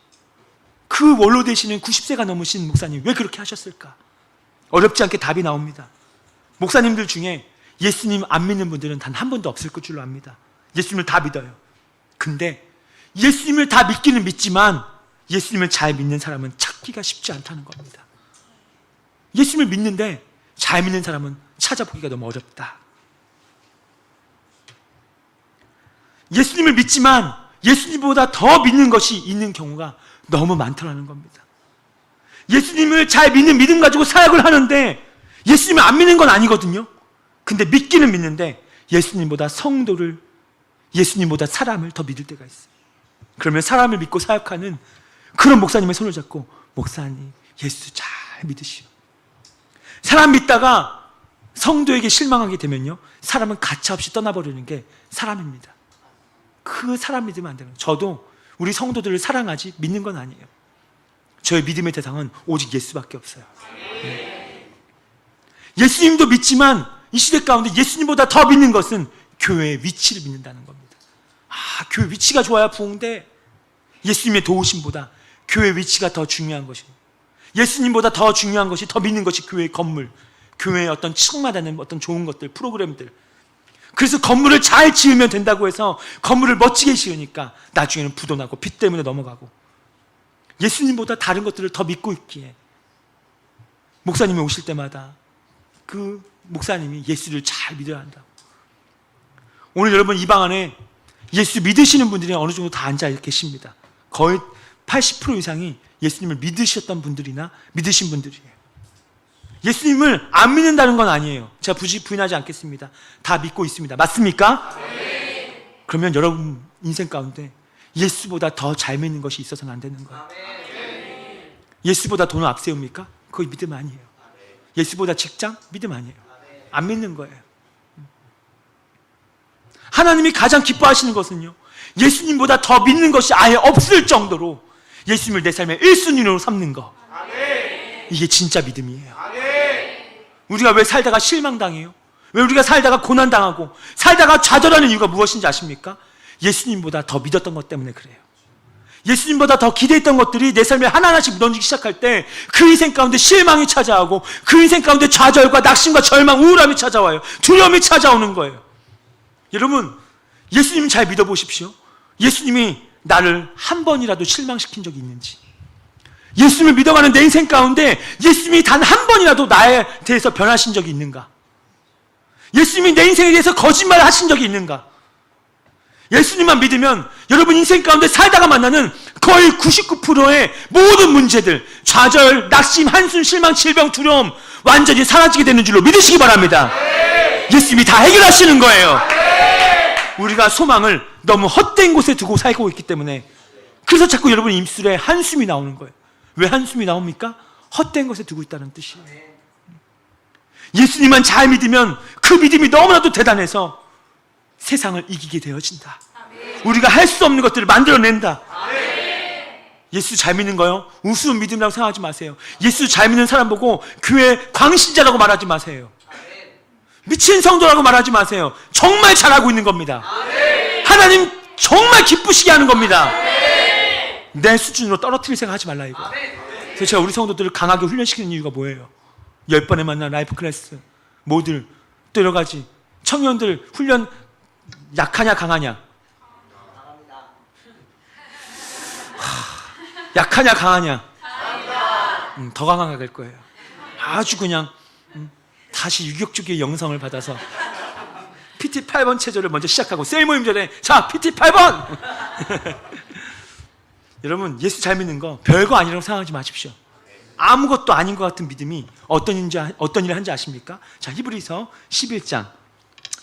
그 원로 되시는 90세가 넘으신 목사님 왜 그렇게 하셨을까? 어렵지 않게 답이 나옵니다. 목사님들 중에 예수님 안 믿는 분들은 단 한 번도 없을 줄로 압니다. 예수님을 다 믿어요. 근데 예수님을 다 믿기는 믿지만 예수님을 잘 믿는 사람은 찾기가 쉽지 않다는 겁니다. 예수님을 믿는데 잘 믿는 사람은 찾아보기가 너무 어렵다. 예수님을 믿지만 예수님보다 더 믿는 것이 있는 경우가 너무 많더라는 겁니다. 예수님을 잘 믿는 믿음 가지고 사역을 하는데 예수님을 안 믿는 건 아니거든요. 근데 믿기는 믿는데 예수님보다 성도를, 예수님보다 사람을 더 믿을 때가 있어요. 그러면 사람을 믿고 사역하는 그런 목사님의 손을 잡고 목사님 예수 잘 믿으시오. 사람 믿다가 성도에게 실망하게 되면요, 사람은 가차없이 떠나버리는 게 사람입니다. 그 사람 믿으면 안 되는 거예요. 저도 우리 성도들을 사랑하지 믿는 건 아니에요. 저의 믿음의 대상은 오직 예수밖에 없어요. 예수님도 믿지만 이 시대 가운데 예수님보다 더 믿는 것은 교회의 위치를 믿는다는 겁니다. 교회 위치가 좋아야 부흥돼. 예수님의 도우심보다 교회 위치가 더 중요한 것입니다. 예수님보다 더 중요한 것이, 더 믿는 것이 교회의 건물, 교회의 어떤 층마다는 어떤 좋은 것들, 프로그램들. 그래서 건물을 잘 지으면 된다고 해서 건물을 멋지게 지으니까 나중에는 부도 나고 빚 때문에 넘어가고, 예수님보다 다른 것들을 더 믿고 있기에 목사님이 오실 때마다 그 목사님이 예수를 잘 믿어야 한다고. 오늘 여러분 이 방 안에 예수 믿으시는 분들이 어느 정도 다 앉아 계십니다. 거의 80% 이상이 예수님을 믿으셨던 분들이나 믿으신 분들이에요. 예수님을 안 믿는다는 건 아니에요. 제가 부인하지 않겠습니다. 다 믿고 있습니다. 맞습니까? 네. 그러면 여러분 인생 가운데 예수보다 더 잘 믿는 것이 있어서는 안 되는 거예요. 예수보다 돈을 앞세웁니까? 그거 믿음 아니에요. 예수보다 직장? 믿음 아니에요. 안 믿는 거예요. 하나님이 가장 기뻐하시는 것은요, 예수님보다 더 믿는 것이 아예 없을 정도로 예수님을 내 삶의 1순위로 삼는 거. 이게 진짜 믿음이에요. 우리가 왜 살다가 실망당해요? 왜 우리가 살다가 고난당하고 살다가 좌절하는 이유가 무엇인지 아십니까? 예수님보다 더 믿었던 것 때문에 그래요. 예수님보다 더 기대했던 것들이 내 삶에 하나하나씩 무너지기 시작할 때 그 인생 가운데 실망이 찾아오고 그 인생 가운데 좌절과 낙심과 절망, 우울함이 찾아와요. 두려움이 찾아오는 거예요. 여러분, 예수님 잘 믿어보십시오. 예수님이 나를 한 번이라도 실망시킨 적이 있는지, 예수님을 믿어가는 내 인생 가운데 예수님이 단 한 번이라도 나에 대해서 변하신 적이 있는가? 예수님이 내 인생에 대해서 거짓말을 하신 적이 있는가? 예수님만 믿으면 여러분 인생 가운데 살다가 만나는 거의 99%의 모든 문제들, 좌절, 낙심, 한숨, 실망, 질병, 두려움 완전히 사라지게 되는 줄로 믿으시기 바랍니다. 예수님이 다 해결하시는 거예요. 우리가 소망을 너무 헛된 곳에 두고 살고 있기 때문에, 그래서 자꾸 여러분 입술에 한숨이 나오는 거예요. 왜 한숨이 나옵니까? 헛된 곳에 두고 있다는 뜻이에요. 예수님만 잘 믿으면 그 믿음이 너무나도 대단해서 세상을 이기게 되어진다. 우리가 할 수 없는 것들을 만들어낸다. 예수 잘 믿는 거요? 우스운 믿음이라고 생각하지 마세요. 예수 잘 믿는 사람 보고 교회 광신자라고 말하지 마세요. 미친 성도라고 말하지 마세요. 정말 잘하고 있는 겁니다. 하나님 정말 기쁘시게 하는 겁니다. 내 수준으로 떨어뜨릴 생각하지 말라 이거. 그래서 제가 우리 성도들을 강하게 훈련시키는 이유가 뭐예요? 10번에 만난 라이프 클래스 모듈 또 여러 가지 청년들 훈련 약하냐 강하냐? 약하냐 강하냐? 더 강하게 될 거예요. 아주 그냥 다시 유격주기의 영성을 받아서 PT 8번 체조를 먼저 시작하고 세일 모임 전에 자 PT 8번 여러분 예수 잘 믿는 거 별거 아니라고 생각하지 마십시오. 아무것도 아닌 것 같은 믿음이 어떤 일을 하는지 아십니까? 자, 히브리서 11장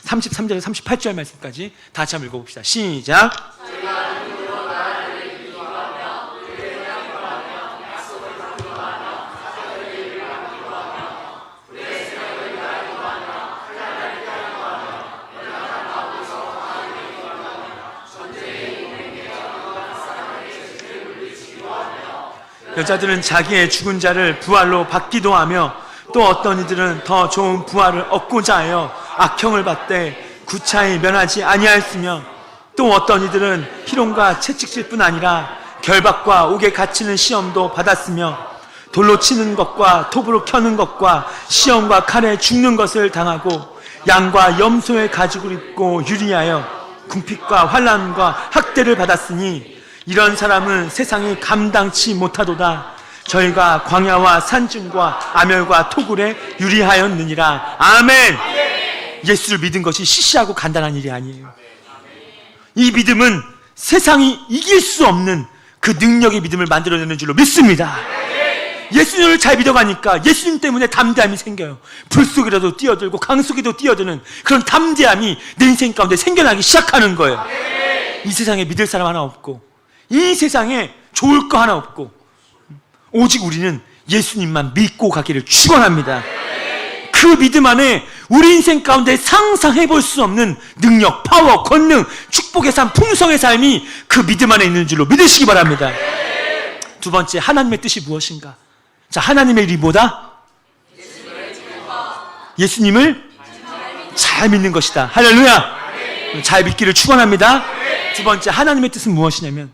33절에서 38절 말씀까지 다 같이 한번 읽어봅시다. 시작. 여자들은 자기의 죽은 자를 부활로 받기도 하며 또 어떤 이들은 더 좋은 부활을 얻고자 하여 악형을 받되 구차히 면하지 아니하였으며 또 어떤 이들은 희롱과 채찍질 뿐 아니라 결박과 옥에 갇히는 시험도 받았으며 돌로 치는 것과 톱으로 켜는 것과 시험과 칼에 죽는 것을 당하고 양과 염소의 가죽을 입고 유리하여 궁핍과 환난과 학대를 받았으니 이런 사람은 세상이 감당치 못하도다. 저희가 광야와 산중과 아멸과 토굴에 유리하였느니라. 아멘. 예수를 믿은 것이 시시하고 간단한 일이 아니에요. 이 믿음은 세상이 이길 수 없는 그 능력의 믿음을 만들어내는 줄로 믿습니다. 예수님을 잘 믿어가니까 예수님 때문에 담대함이 생겨요. 불 속이라도 뛰어들고 강 속에도 뛰어드는 그런 담대함이 내 인생 가운데 생겨나기 시작하는 거예요. 이 세상에 믿을 사람 하나 없고 이 세상에 좋을 거 하나 없고 오직 우리는 예수님만 믿고 가기를 축원합니다. 그 믿음 안에 우리 인생 가운데 상상해 볼 수 없는 능력, 파워, 권능, 축복의 삶, 풍성의 삶이 그 믿음 안에 있는 줄로 믿으시기 바랍니다. 두 번째, 하나님의 뜻이 무엇인가? 자, 하나님의 일이 뭐다? 예수님을 잘 믿는 것이다. 할렐루야. 잘 믿기를 축원합니다. 두 번째, 하나님의 뜻은 무엇이냐면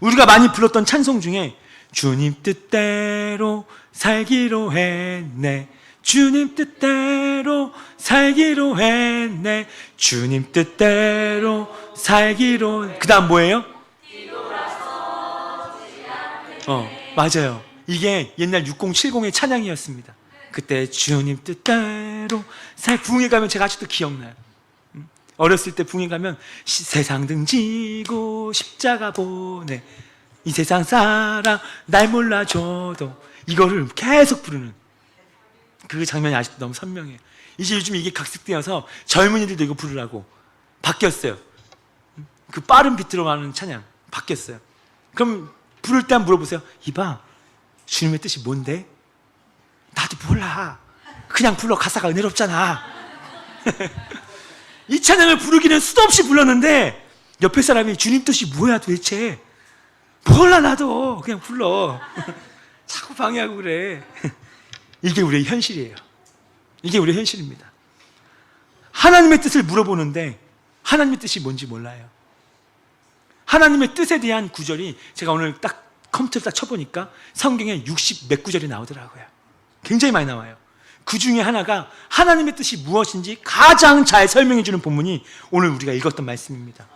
우리가 많이 불렀던 찬송 중에 주님 뜻대로 살기로 했네. 주님 뜻대로 살기로 했네. 주님 뜻대로 살기로. 그 다음 뭐예요? 맞아요. 이게 옛날 6070의 찬양이었습니다. 그때 주님 뜻대로 부흥회 가면 제가 아직도 기억나요. 어렸을 때 부흥회 가면 세상 등지고 십자가 보내 이 세상 사랑 날 몰라줘도 이거를 계속 부르는 그 장면이 아직도 너무 선명해요. 이제 요즘 이게 각색되어서 젊은이들도 이거 부르라고 바뀌었어요. 그 빠른 비트로 가는 찬양 바뀌었어요. 그럼 부를 때 한번 물어보세요. 이봐, 주님의 뜻이 뭔데? 나도 몰라. 그냥 불러. 가사가 은혜롭잖아. 이 찬양을 부르기는 수도 없이 불렀는데 옆에 사람이 주님 뜻이 뭐야 도대체? 몰라 나도. 그냥 불러. 자꾸 방해하고 그래. 이게 우리의 현실이에요. 이게 우리의 현실입니다. 하나님의 뜻을 물어보는데 하나님의 뜻이 뭔지 몰라요. 하나님의 뜻에 대한 구절이 제가 오늘 딱 컴퓨터를 딱 쳐보니까 성경에 60 몇 구절이 나오더라고요. 굉장히 많이 나와요. 그 중에 하나가 하나님의 뜻이 무엇인지 가장 잘 설명해 주는 본문이 오늘 우리가 읽었던 말씀입니다.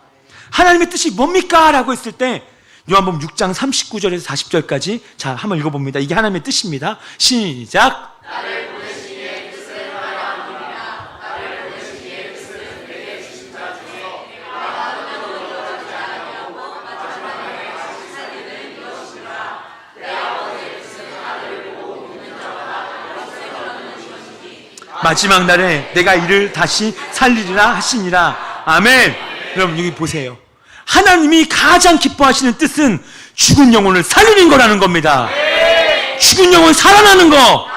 하나님의 뜻이 뭡니까? 라고 했을 때 요한복음 6장 39절에서 40절까지 자, 한번 읽어봅니다. 이게 하나님의 뜻입니다. 시작. 나를 보내신 이의 뜻을 하라 하느니라. 나를 보내신 이의 뜻을 내게 주신 자 중에 내가 너도 얻지 아니하고 마지막에 다시 살리는 이것이니라. 내 아버지의 뜻은 아들을 보고 믿는 자마다 영생을 얻는 것이니 마지막 날에 내가 이를 다시 살리리라 하시니라. 아멘. 여러분 여기 보세요. 하나님이 가장 기뻐하시는 뜻은 죽은 영혼을 살리는 거라는 겁니다. 죽은 영혼 살아나는 거.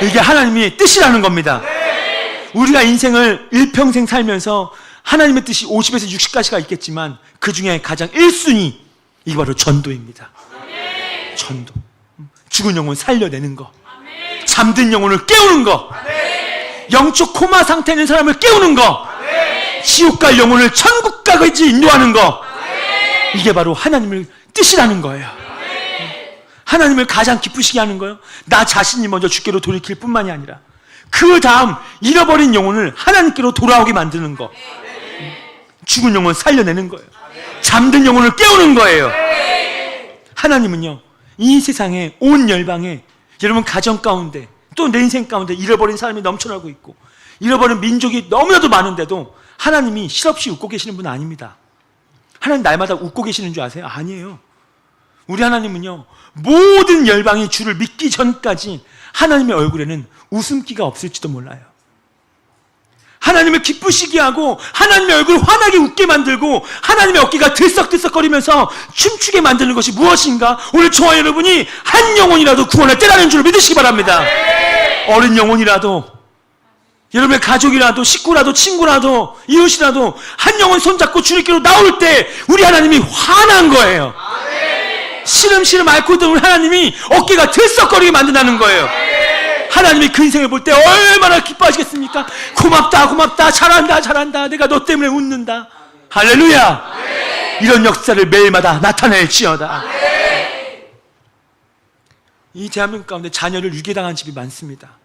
이게 하나님의 뜻이라는 겁니다. 우리가 인생을 일평생 살면서 하나님의 뜻이 50에서 60가지가 있겠지만 그 중에 가장 1순위 이게 바로 전도입니다. 전도. 죽은 영혼 살려내는 거. 잠든 영혼을 깨우는 거. 영적 코마 상태에 있는 사람을 깨우는 거. 지옥 갈 영혼을 천국까지 인도하는 거. 이게 바로 하나님의 뜻이라는 거예요. 하나님을 가장 기쁘시게 하는 거예요. 나 자신이 먼저 주께로 돌이킬 뿐만이 아니라 그 다음 잃어버린 영혼을 하나님께로 돌아오게 만드는 거. 죽은 영혼 살려내는 거예요. 잠든 영혼을 깨우는 거예요. 하나님은요, 이 세상에 온 열방에 여러분 가정 가운데 또 내 인생 가운데 잃어버린 사람이 넘쳐나고 있고 잃어버린 민족이 너무나도 많은데도 하나님이 실없이 웃고 계시는 분은 아닙니다. 하나님 날마다 웃고 계시는 줄 아세요? 아니에요. 우리 하나님은요, 모든 열방이 주를 믿기 전까지 하나님의 얼굴에는 웃음기가 없을지도 몰라요. 하나님을 기쁘시게 하고 하나님의 얼굴을 환하게 웃게 만들고 하나님의 어깨가 들썩들썩거리면서 춤추게 만드는 것이 무엇인가? 오늘 저와 여러분이 한 영혼이라도 구원할 때라는 줄 믿으시기 바랍니다. 어린 영혼이라도 여러분의 가족이라도 식구라도 친구라도 이웃이라도 한 영혼 손잡고 주님께로 나올 때 우리 하나님이 화난 거예요. 시름시름 앓고 있던 우리 하나님이 어깨가 들썩거리게 만든다는 거예요. 하나님이 그 인생을 볼 때 얼마나 기뻐하시겠습니까? 고맙다 고맙다 잘한다 잘한다 내가 너 때문에 웃는다. 할렐루야. 이런 역사를 매일마다 나타낼지어다. 이 대한민국 가운데 자녀를 유괴당한 집이 많습니다.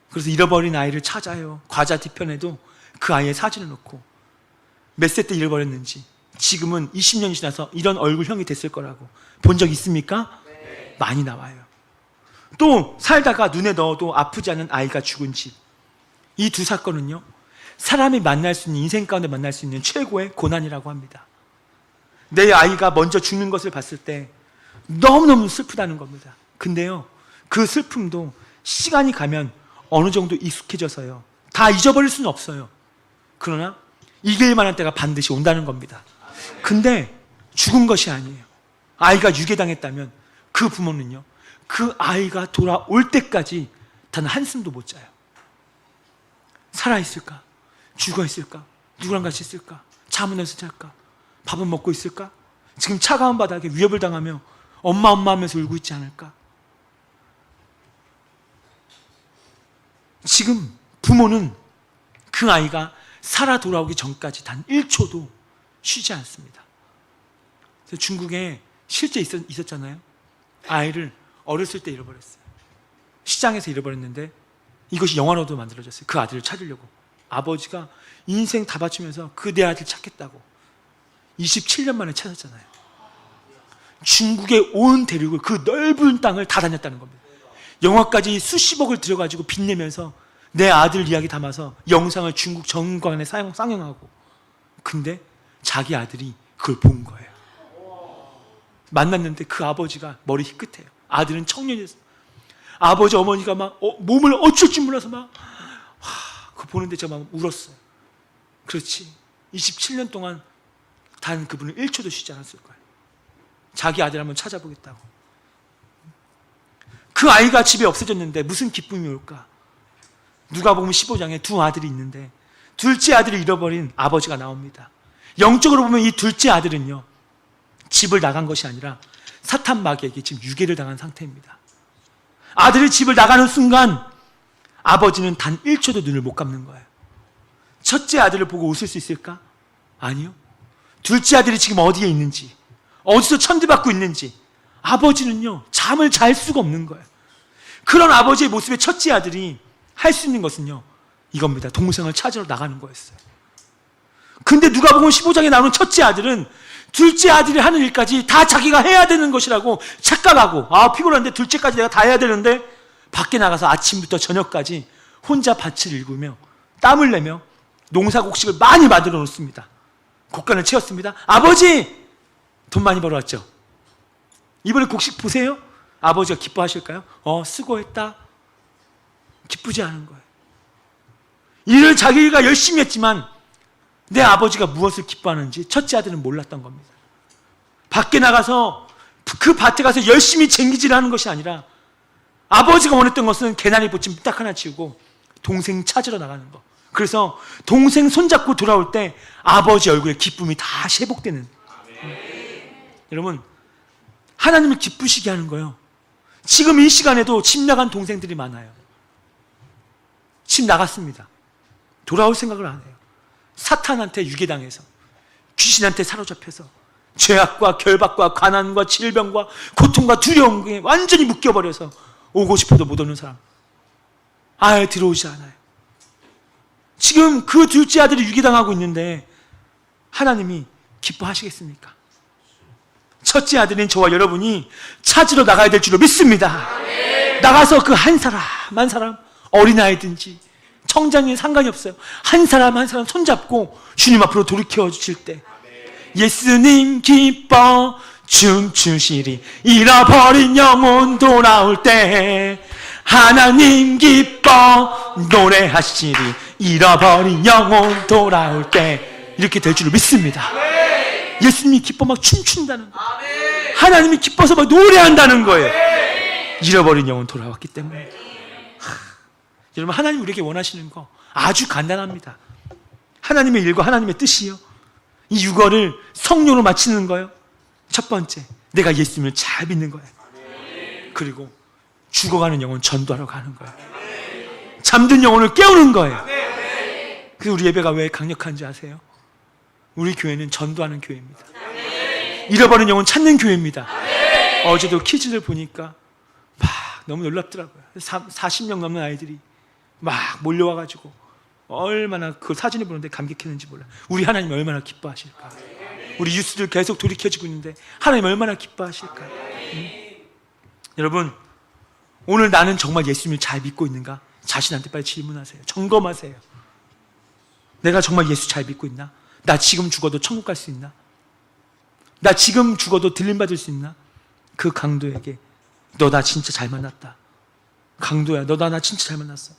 그래서 잃어버린 아이를 찾아요. 과자 뒤편에도 그 아이의 사진을 놓고 몇 세 때 잃어버렸는지 지금은 20년이 지나서 이런 얼굴형이 됐을 거라고 본 적 있습니까? 네. 많이 나와요. 또 살다가 눈에 넣어도 아프지 않은 아이가 죽은 집. 이 두 사건은요, 사람이 만날 수 있는 인생 가운데 만날 수 있는 최고의 고난이라고 합니다. 내 아이가 먼저 죽는 것을 봤을 때 너무너무 슬프다는 겁니다. 근데요, 그 슬픔도 시간이 가면 어느 정도 익숙해져서요, 다 잊어버릴 수는 없어요. 그러나 이길 만한 때가 반드시 온다는 겁니다. 근데 죽은 것이 아니에요. 아이가 유괴당했다면 그 부모는요, 그 아이가 돌아올 때까지 단 한숨도 못 자요. 살아있을까? 죽어있을까? 누구랑 같이 있을까? 잠은 어디서 잘까? 밥은 먹고 있을까? 지금 차가운 바닥에 위협을 당하며 엄마 하면서 울고 있지 않을까? 지금 부모는 그 아이가 살아 돌아오기 전까지 단 1초도 쉬지 않습니다. 그래서 중국에 실제 있었잖아요. 아이를 어렸을 때 잃어버렸어요. 시장에서 잃어버렸는데 이것이 영화로도 만들어졌어요. 그 아들을 찾으려고 아버지가 인생 다 바치면서 그 내 아들 찾겠다고 27년 만에 찾았잖아요. 중국의 온 대륙을, 그 넓은 땅을 다 다녔다는 겁니다. 영화까지 수십억을 들여가지고 빚내면서 내 아들 이야기 담아서 영상을 중국 전관에 상영하고, 근데 자기 아들이 그걸 본 거예요. 만났는데 그 아버지가 머리 희끗해요. 아들은 청년이었어요. 아버지 어머니가 막 몸을 어쩔 줄 몰라서 막 그거 보는데 제가 막 울었어요. 그렇지, 27년 동안 단 그분은 1초도 쉬지 않았을 거예요. 자기 아들 한번 찾아보겠다고. 그 아이가 집에 없어졌는데 무슨 기쁨이 올까? 누가복음 15장에 두 아들이 있는데 둘째 아들을 잃어버린 아버지가 나옵니다. 영적으로 보면 이 둘째 아들은요, 집을 나간 것이 아니라 사탄 마귀에게 지금 유괴를 당한 상태입니다. 아들이 집을 나가는 순간 아버지는 단 1초도 눈을 못 감는 거예요. 첫째 아들을 보고 웃을 수 있을까? 아니요. 둘째 아들이 지금 어디에 있는지, 어디서 천대받고 있는지 아버지는요 잠을 잘 수가 없는 거예요. 그런 아버지의 모습에 첫째 아들이 할 수 있는 것은요 이겁니다. 동생을 찾으러 나가는 거였어요. 근데 누가복음 15장에 나오는 첫째 아들은 둘째 아들이 하는 일까지 다 자기가 해야 되는 것이라고 착각하고, 피곤한데 둘째까지 내가 다 해야 되는데 밖에 나가서 아침부터 저녁까지 혼자 밭을 일구며 땀을 내며 농사 곡식을 많이 만들어 놓습니다. 곡간을 채웠습니다. 아버지! 돈 많이 벌어왔죠? 이번에 곡식 보세요? 아버지가 기뻐하실까요? 수고했다. 기쁘지 않은 거예요. 일을 자기가 열심히 했지만 내 아버지가 무엇을 기뻐하는지 첫째 아들은 몰랐던 겁니다. 밖에 나가서 그 밭에 가서 열심히 쟁기질하는 것이 아니라 아버지가 원했던 것은 개나리 보침 딱 하나 치우고 동생 찾으러 나가는 거. 그래서 동생 손잡고 돌아올 때 아버지 얼굴에 기쁨이 다시 회복되는. 여러분, 하나님을 기쁘시게 하는 거예요. 지금 이 시간에도 집 나간 동생들이 많아요. 집 나갔습니다. 돌아올 생각을 안 해요. 사탄한테 유괴당해서, 귀신한테 사로잡혀서 죄악과 결박과 가난과 질병과 고통과 두려움에 완전히 묶여버려서 오고 싶어도 못 오는 사람, 아예 들어오지 않아요. 지금 그 둘째 아들이 유괴당하고 있는데 하나님이 기뻐하시겠습니까? 첫째 아들인 저와 여러분이 찾으러 나가야 될 줄로 믿습니다. 나가서 그 한 사람, 어린아이든지 청장님 상관이 없어요. 한 사람 한 사람 손잡고 주님 앞으로 돌이켜 주실 때, 예수님 기뻐 춤추시리, 잃어버린 영혼 돌아올 때 하나님 기뻐 노래하시리, 잃어버린 영혼 돌아올 때, 이렇게 될 줄로 믿습니다. 예수님이 기뻐 막 춤춘다는 거예요. 하나님이 기뻐서 막 노래한다는 거예요. 잃어버린 영혼 돌아왔기 때문에. 여러분, 하나님 우리에게 원하시는 거 아주 간단합니다. 하나님의 일과 하나님의 뜻이요, 이 육어를 성령으로 마치는 거예요. 첫 번째, 내가 예수님을 잘 믿는 거예요. 그리고 죽어가는 영혼 전도하러 가는 거예요. 잠든 영혼을 깨우는 거예요. 그래서 우리 예배가 왜 강력한지 아세요? 우리 교회는 전도하는 교회입니다. 잃어버린 영혼 찾는 교회입니다. 어제도 키즈들 보니까 막 너무 놀랍더라고요. 40명 넘는 아이들이 막 몰려와가지고 얼마나 그 사진을 보는데 감격했는지 몰라요. 우리 하나님 얼마나 기뻐하실까. 우리 유스들 계속 돌이켜지고 있는데 하나님 얼마나 기뻐하실까. 여러분, 오늘 나는 정말 예수님을 잘 믿고 있는가? 자신한테 빨리 질문하세요. 점검하세요. 내가 정말 예수 잘 믿고 있나? 나 지금 죽어도 천국 갈 수 있나? 나 지금 죽어도 들림받을 수 있나? 그 강도에게, 너 나 진짜 잘 만났다. 강도야, 너 나 진짜 잘 만났어.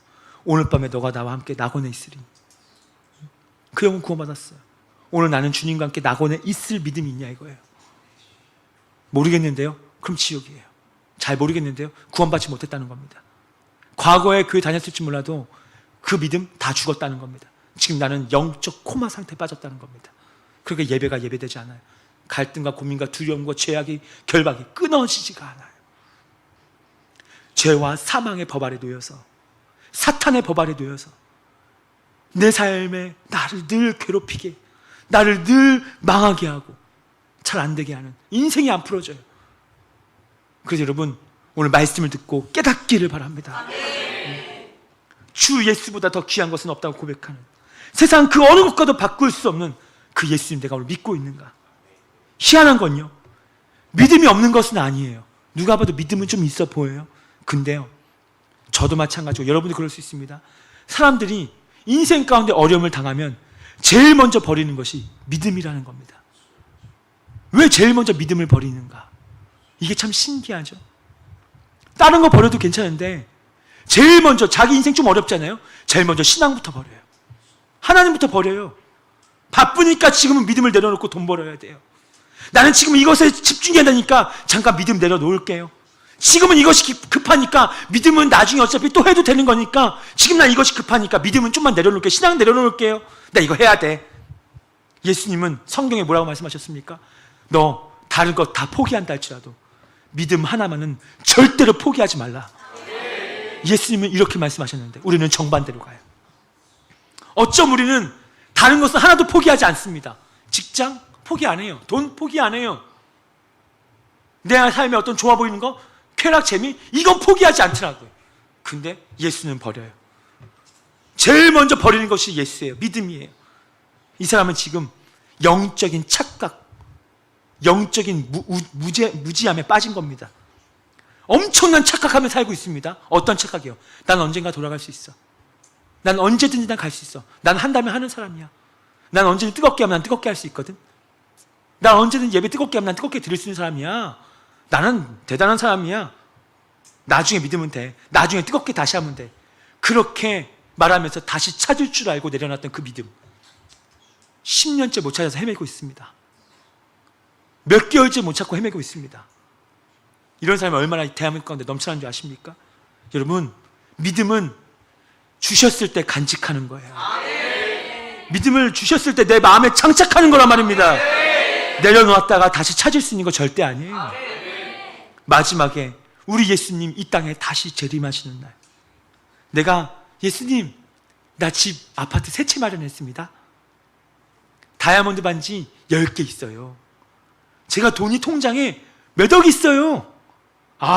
오늘 밤에 너가 나와 함께 낙원에 있으리. 그 영혼 구원받았어요. 오늘 나는 주님과 함께 낙원에 있을 믿음이 있냐 이거예요. 모르겠는데요? 그럼 지옥이에요. 잘 모르겠는데요? 구원받지 못했다는 겁니다. 과거에 교회 다녔을지 몰라도 그 믿음 다 죽었다는 겁니다. 지금 나는 영적 코마 상태에 빠졌다는 겁니다. 그러니까 예배가 예배되지 않아요. 갈등과 고민과 두려움과 죄악이, 결박이 끊어지지가 않아요. 죄와 사망의 법 아래 놓여서, 사탄의 법 아래 놓여서 내 삶에 나를 늘 괴롭히게, 나를 늘 망하게 하고 잘 안 되게 하는, 인생이 안 풀어져요. 그래서 여러분, 오늘 말씀을 듣고 깨닫기를 바랍니다. 주 예수보다 더 귀한 것은 없다고 고백하는, 세상 그 어느 것과도 바꿀 수 없는 그 예수님 내가 오늘 믿고 있는가? 희한한 건요, 믿음이 없는 것은 아니에요. 누가 봐도 믿음은 좀 있어 보여요. 근데요, 저도 마찬가지고 여러분도 그럴 수 있습니다. 사람들이 인생 가운데 어려움을 당하면 제일 먼저 버리는 것이 믿음이라는 겁니다. 왜 제일 먼저 믿음을 버리는가? 이게 참 신기하죠. 다른 거 버려도 괜찮은데 제일 먼저, 자기 인생 좀 어렵잖아요. 제일 먼저 신앙부터 버려요. 하나님부터 버려요. 바쁘니까 지금은 믿음을 내려놓고 돈 벌어야 돼요. 나는 지금 이것에 집중해야 되니까 잠깐 믿음 내려놓을게요. 지금은 이것이 급하니까 믿음은 나중에 어차피 또 해도 되는 거니까 지금 난 이것이 급하니까 믿음은 좀만 내려놓을게요. 신앙 내려놓을게요. 나 이거 해야 돼. 예수님은 성경에 뭐라고 말씀하셨습니까? 너 다른 것 다 포기한다 할지라도 믿음 하나만은 절대로 포기하지 말라. 예수님은 이렇게 말씀하셨는데 우리는 정반대로 가요. 어쩜 우리는 다른 것은 하나도 포기하지 않습니다. 직장 포기 안 해요. 돈 포기 안 해요. 내 삶에 어떤 좋아 보이는 거, 쾌락, 재미, 이건 포기하지 않더라고요. 근데 예수는 버려요. 제일 먼저 버리는 것이 예수예요. 믿음이에요. 이 사람은 지금 영적인 착각, 영적인 무지함에 빠진 겁니다. 엄청난 착각하며 살고 있습니다. 어떤 착각이요? 난 언젠가 돌아갈 수 있어. 난 언제든지 난 갈 수 있어. 난 한다면 하는 사람이야. 난 언제든 뜨겁게 하면 난 뜨겁게 할 수 있거든. 난 언제든 예배 뜨겁게 하면 난 뜨겁게 드릴 수 있는 사람이야. 나는 대단한 사람이야. 나중에 믿으면 돼. 나중에 뜨겁게 다시 하면 돼. 그렇게 말하면서 다시 찾을 줄 알고 내려놨던 그 믿음, 10년째 못 찾아서 헤매고 있습니다. 몇 개월째 못 찾고 헤매고 있습니다. 이런 사람이 얼마나 대한민국 가운데 넘쳐나는 줄 아십니까? 여러분, 믿음은 주셨을 때 간직하는 거예요. 믿음을 주셨을 때 내 마음에 장착하는 거란 말입니다. 내려놓았다가 다시 찾을 수 있는 거 절대 아니에요. 마지막에 우리 예수님 이 땅에 다시 재림하시는 날, 내가 예수님, 나 집, 아파트 세 채 마련했습니다. 다이아몬드 반지 10개 있어요. 제가 돈이 통장에 몇 억 있어요.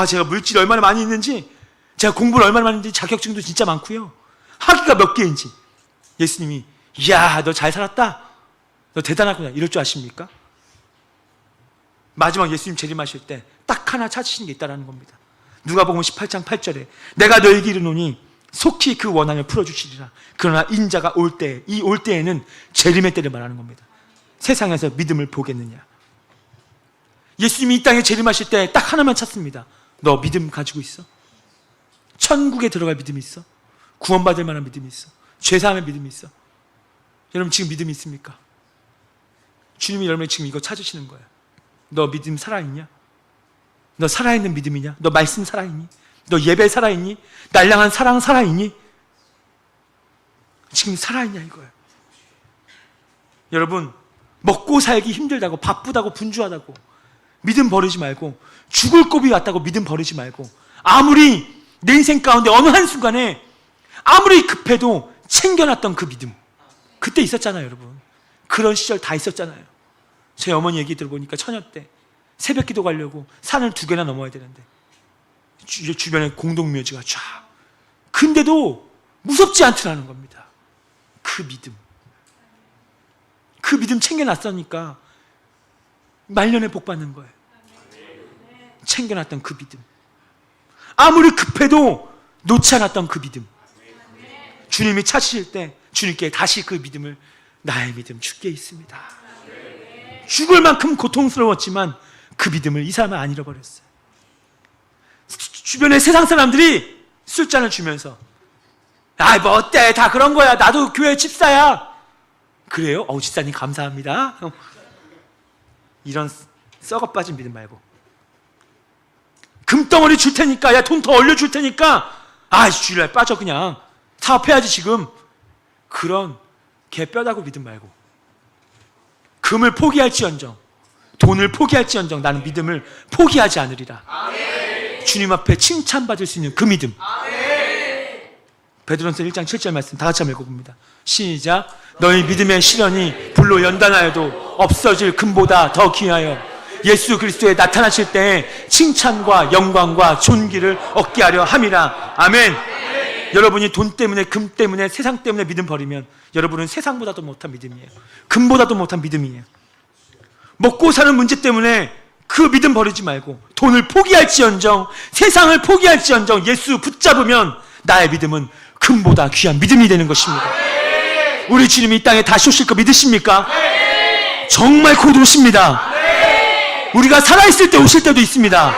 제가 물질이 얼마나 많이 있는지, 제가 공부를 얼마나 많이 했는지, 자격증도 진짜 많고요. 학위가 몇 개인지. 예수님이, 이야, 너 잘 살았다. 너 대단하구나. 이럴 줄 아십니까? 마지막 예수님 재림하실 때 딱 하나 찾으시는 게 있다는 겁니다. 누가복음 18장 8절에 내가 너에게 이르노니 속히 그 원한을 풀어주시리라. 그러나 인자가 올 때, 이 올 때에는 재림의 때를 말하는 겁니다. 세상에서 믿음을 보겠느냐. 예수님이 이 땅에 재림하실 때 딱 하나만 찾습니다. 너 믿음 가지고 있어? 천국에 들어갈 믿음이 있어? 구원받을 만한 믿음이 있어? 죄사함의 믿음이 있어? 여러분 지금 믿음이 있습니까? 주님이 여러분이 지금 이거 찾으시는 거예요. 너 믿음 살아있냐? 너 살아있는 믿음이냐? 너 말씀 살아있니? 너 예배 살아있니? 날량한 사랑 살아있니? 지금 살아있냐 이거예요. 여러분, 먹고 살기 힘들다고, 바쁘다고, 분주하다고 믿음 버리지 말고, 죽을 고비 왔다고 믿음 버리지 말고, 아무리 내 인생 가운데 어느 한순간에 아무리 급해도 챙겨놨던 그 믿음, 그때 있었잖아요. 여러분, 그런 시절 다 있었잖아요. 저희 어머니 얘기 들어보니까 처녀 때 새벽 기도 가려고 산을 2개나 넘어야 되는데 주변에 공동묘지가 쫙, 근데도 무섭지 않더라는 겁니다. 그 믿음 챙겨놨으니까 말년에 복 받는 거예요. 챙겨놨던 그 믿음, 아무리 급해도 놓지 않았던 그 믿음, 주님이 찾으실 때 주님께 다시 그 믿음을, 나의 믿음 주께 있습니다. 죽을 만큼 고통스러웠지만 그 믿음을 이 사람은 안 잃어버렸어요. 주변에 세상 사람들이 술잔을 주면서 뭐 어때, 다 그런 거야, 나도 교회 집사야. 그래요? 집사님 감사합니다. 이런 썩어 빠진 믿음 말고, 금덩어리 줄 테니까, 야 돈 더 올려줄 테니까, 주일날 빠져, 그냥 사업해야지 지금. 그런 개 뼈다구 믿음 말고, 금을 포기할지언정, 돈을 포기할지언정 나는 믿음을 포기하지 않으리라. 아멘. 주님 앞에 칭찬받을 수 있는 그 믿음. 아멘. 베드로전서 1장 7절 말씀 다 같이 한번 읽어봅니다. 시작. 너희 믿음의 시련이 불로 연단하여도 없어질 금보다 더 귀하여 예수 그리스도에 나타나실 때에 칭찬과 영광과 존귀를 얻게 하려 함이라. 아멘. 여러분이 돈 때문에, 금 때문에, 세상 때문에 믿음 버리면 여러분은 세상보다도 못한 믿음이에요. 금보다도 못한 믿음이에요. 먹고 사는 문제 때문에 그 믿음 버리지 말고, 돈을 포기할지언정, 세상을 포기할지언정 예수 붙잡으면 나의 믿음은 금보다 귀한 믿음이 되는 것입니다. 우리 주님이 이 땅에 다시 오실 거 믿으십니까? 정말 곧 오십니다. 우리가 살아있을 때 오실 때도 있습니다.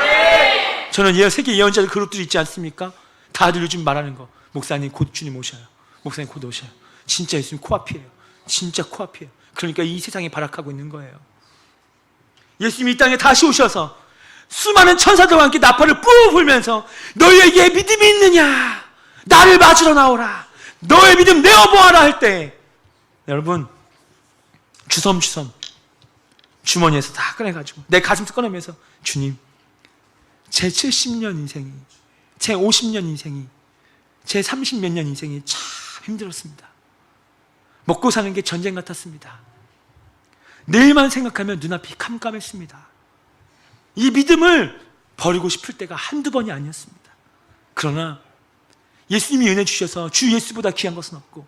저는 세계 예언자들 그룹들이 있지 않습니까? 다들 요즘 말하는 거, 목사님 곧 주님 오셔요. 목사님 곧 오셔요. 진짜 예수님 코앞이에요. 진짜 코앞이에요. 그러니까 이 세상이 발악하고 있는 거예요. 예수님이 이 땅에 다시 오셔서 수많은 천사들과 함께 나팔을 뿌 불면서 너희에게 믿음이 있느냐, 나를 맞으러 나오라, 너의 믿음 내어보아라 할 때, 여러분 주섬주섬 주머니에서 다 꺼내가지고 내 가슴에서 꺼내면서, 주님, 제 70년 인생이, 제 50년 인생이, 제 30몇 년 인생이 참 힘들었습니다. 먹고 사는 게 전쟁 같았습니다. 내일만 생각하면 눈앞이 캄캄했습니다. 이 믿음을 버리고 싶을 때가 한두 번이 아니었습니다. 그러나 예수님이 은혜 주셔서 주 예수보다 귀한 것은 없고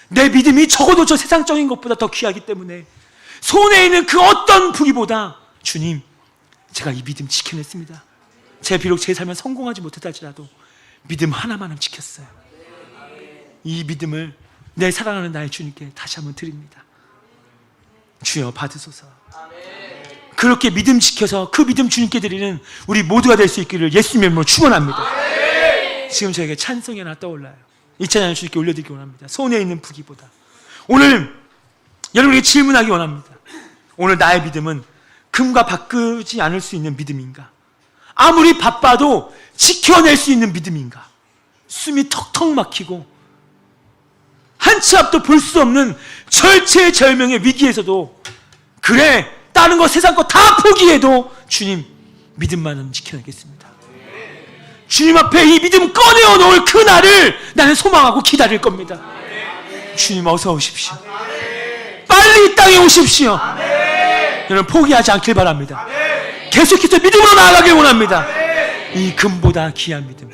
내 믿음이 적어도 저 세상적인 것보다 더 귀하기 때문에 손에 있는 그 어떤 부귀보다 주님, 제가 이 믿음 지켜냈습니다. 제가 비록 제 삶에 성공하지 못했다 할지라도 믿음 하나만은 지켰어요. 이 믿음을 내 사랑하는 나의 주님께 다시 한번 드립니다. 주여 받으소서. 그렇게 믿음 지켜서 그 믿음 주님께 드리는 우리 모두가 될 수 있기를 예수님의 이름으로 축원합니다. 지금 저에게 찬송이 하나 떠올라요. 이 찬양 주님께 올려드리기 원합니다. 손에 있는 부귀보다. 오늘 여러분에게 질문하기 원합니다. 오늘 나의 믿음은 금과 바꾸지 않을 수 있는 믿음인가? 아무리 바빠도 지켜낼 수 있는 믿음인가? 숨이 턱턱 막히고 한 치 앞도 볼 수 없는 절체절명의 위기에서도 그래, 다른 거 세상 거 다 포기해도 주님 믿음만은 지켜내겠습니다. 주님 앞에 이 믿음 꺼내어 놓을 그 날을 나는 소망하고 기다릴 겁니다. 주님 어서 오십시오. 빨리 이 땅에 오십시오. 여러분 포기하지 않길 바랍니다. 계속해서 믿음으로 나아가길 원합니다. 이 금보다 귀한 믿음,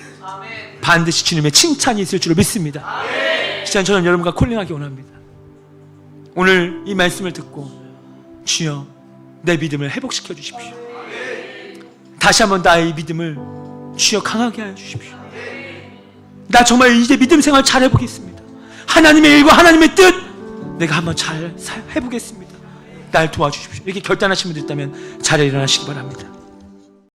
반드시 주님의 칭찬이 있을 줄로 믿습니다. 진짜 저는 여러분과 콜링하기 원합니다. 오늘 이 말씀을 듣고 주여 내 믿음을 회복시켜 주십시오. 다시 한번 나의 믿음을 주여 강하게 하여 주십시오. 나 정말 이제 믿음 생활 잘 해보겠습니다. 하나님의 일과 하나님의 뜻 내가 한번 잘 해보겠습니다. 날 도와주십시오. 이렇게 결단하신 분들 있다면 자리에 일어나시기 바랍니다.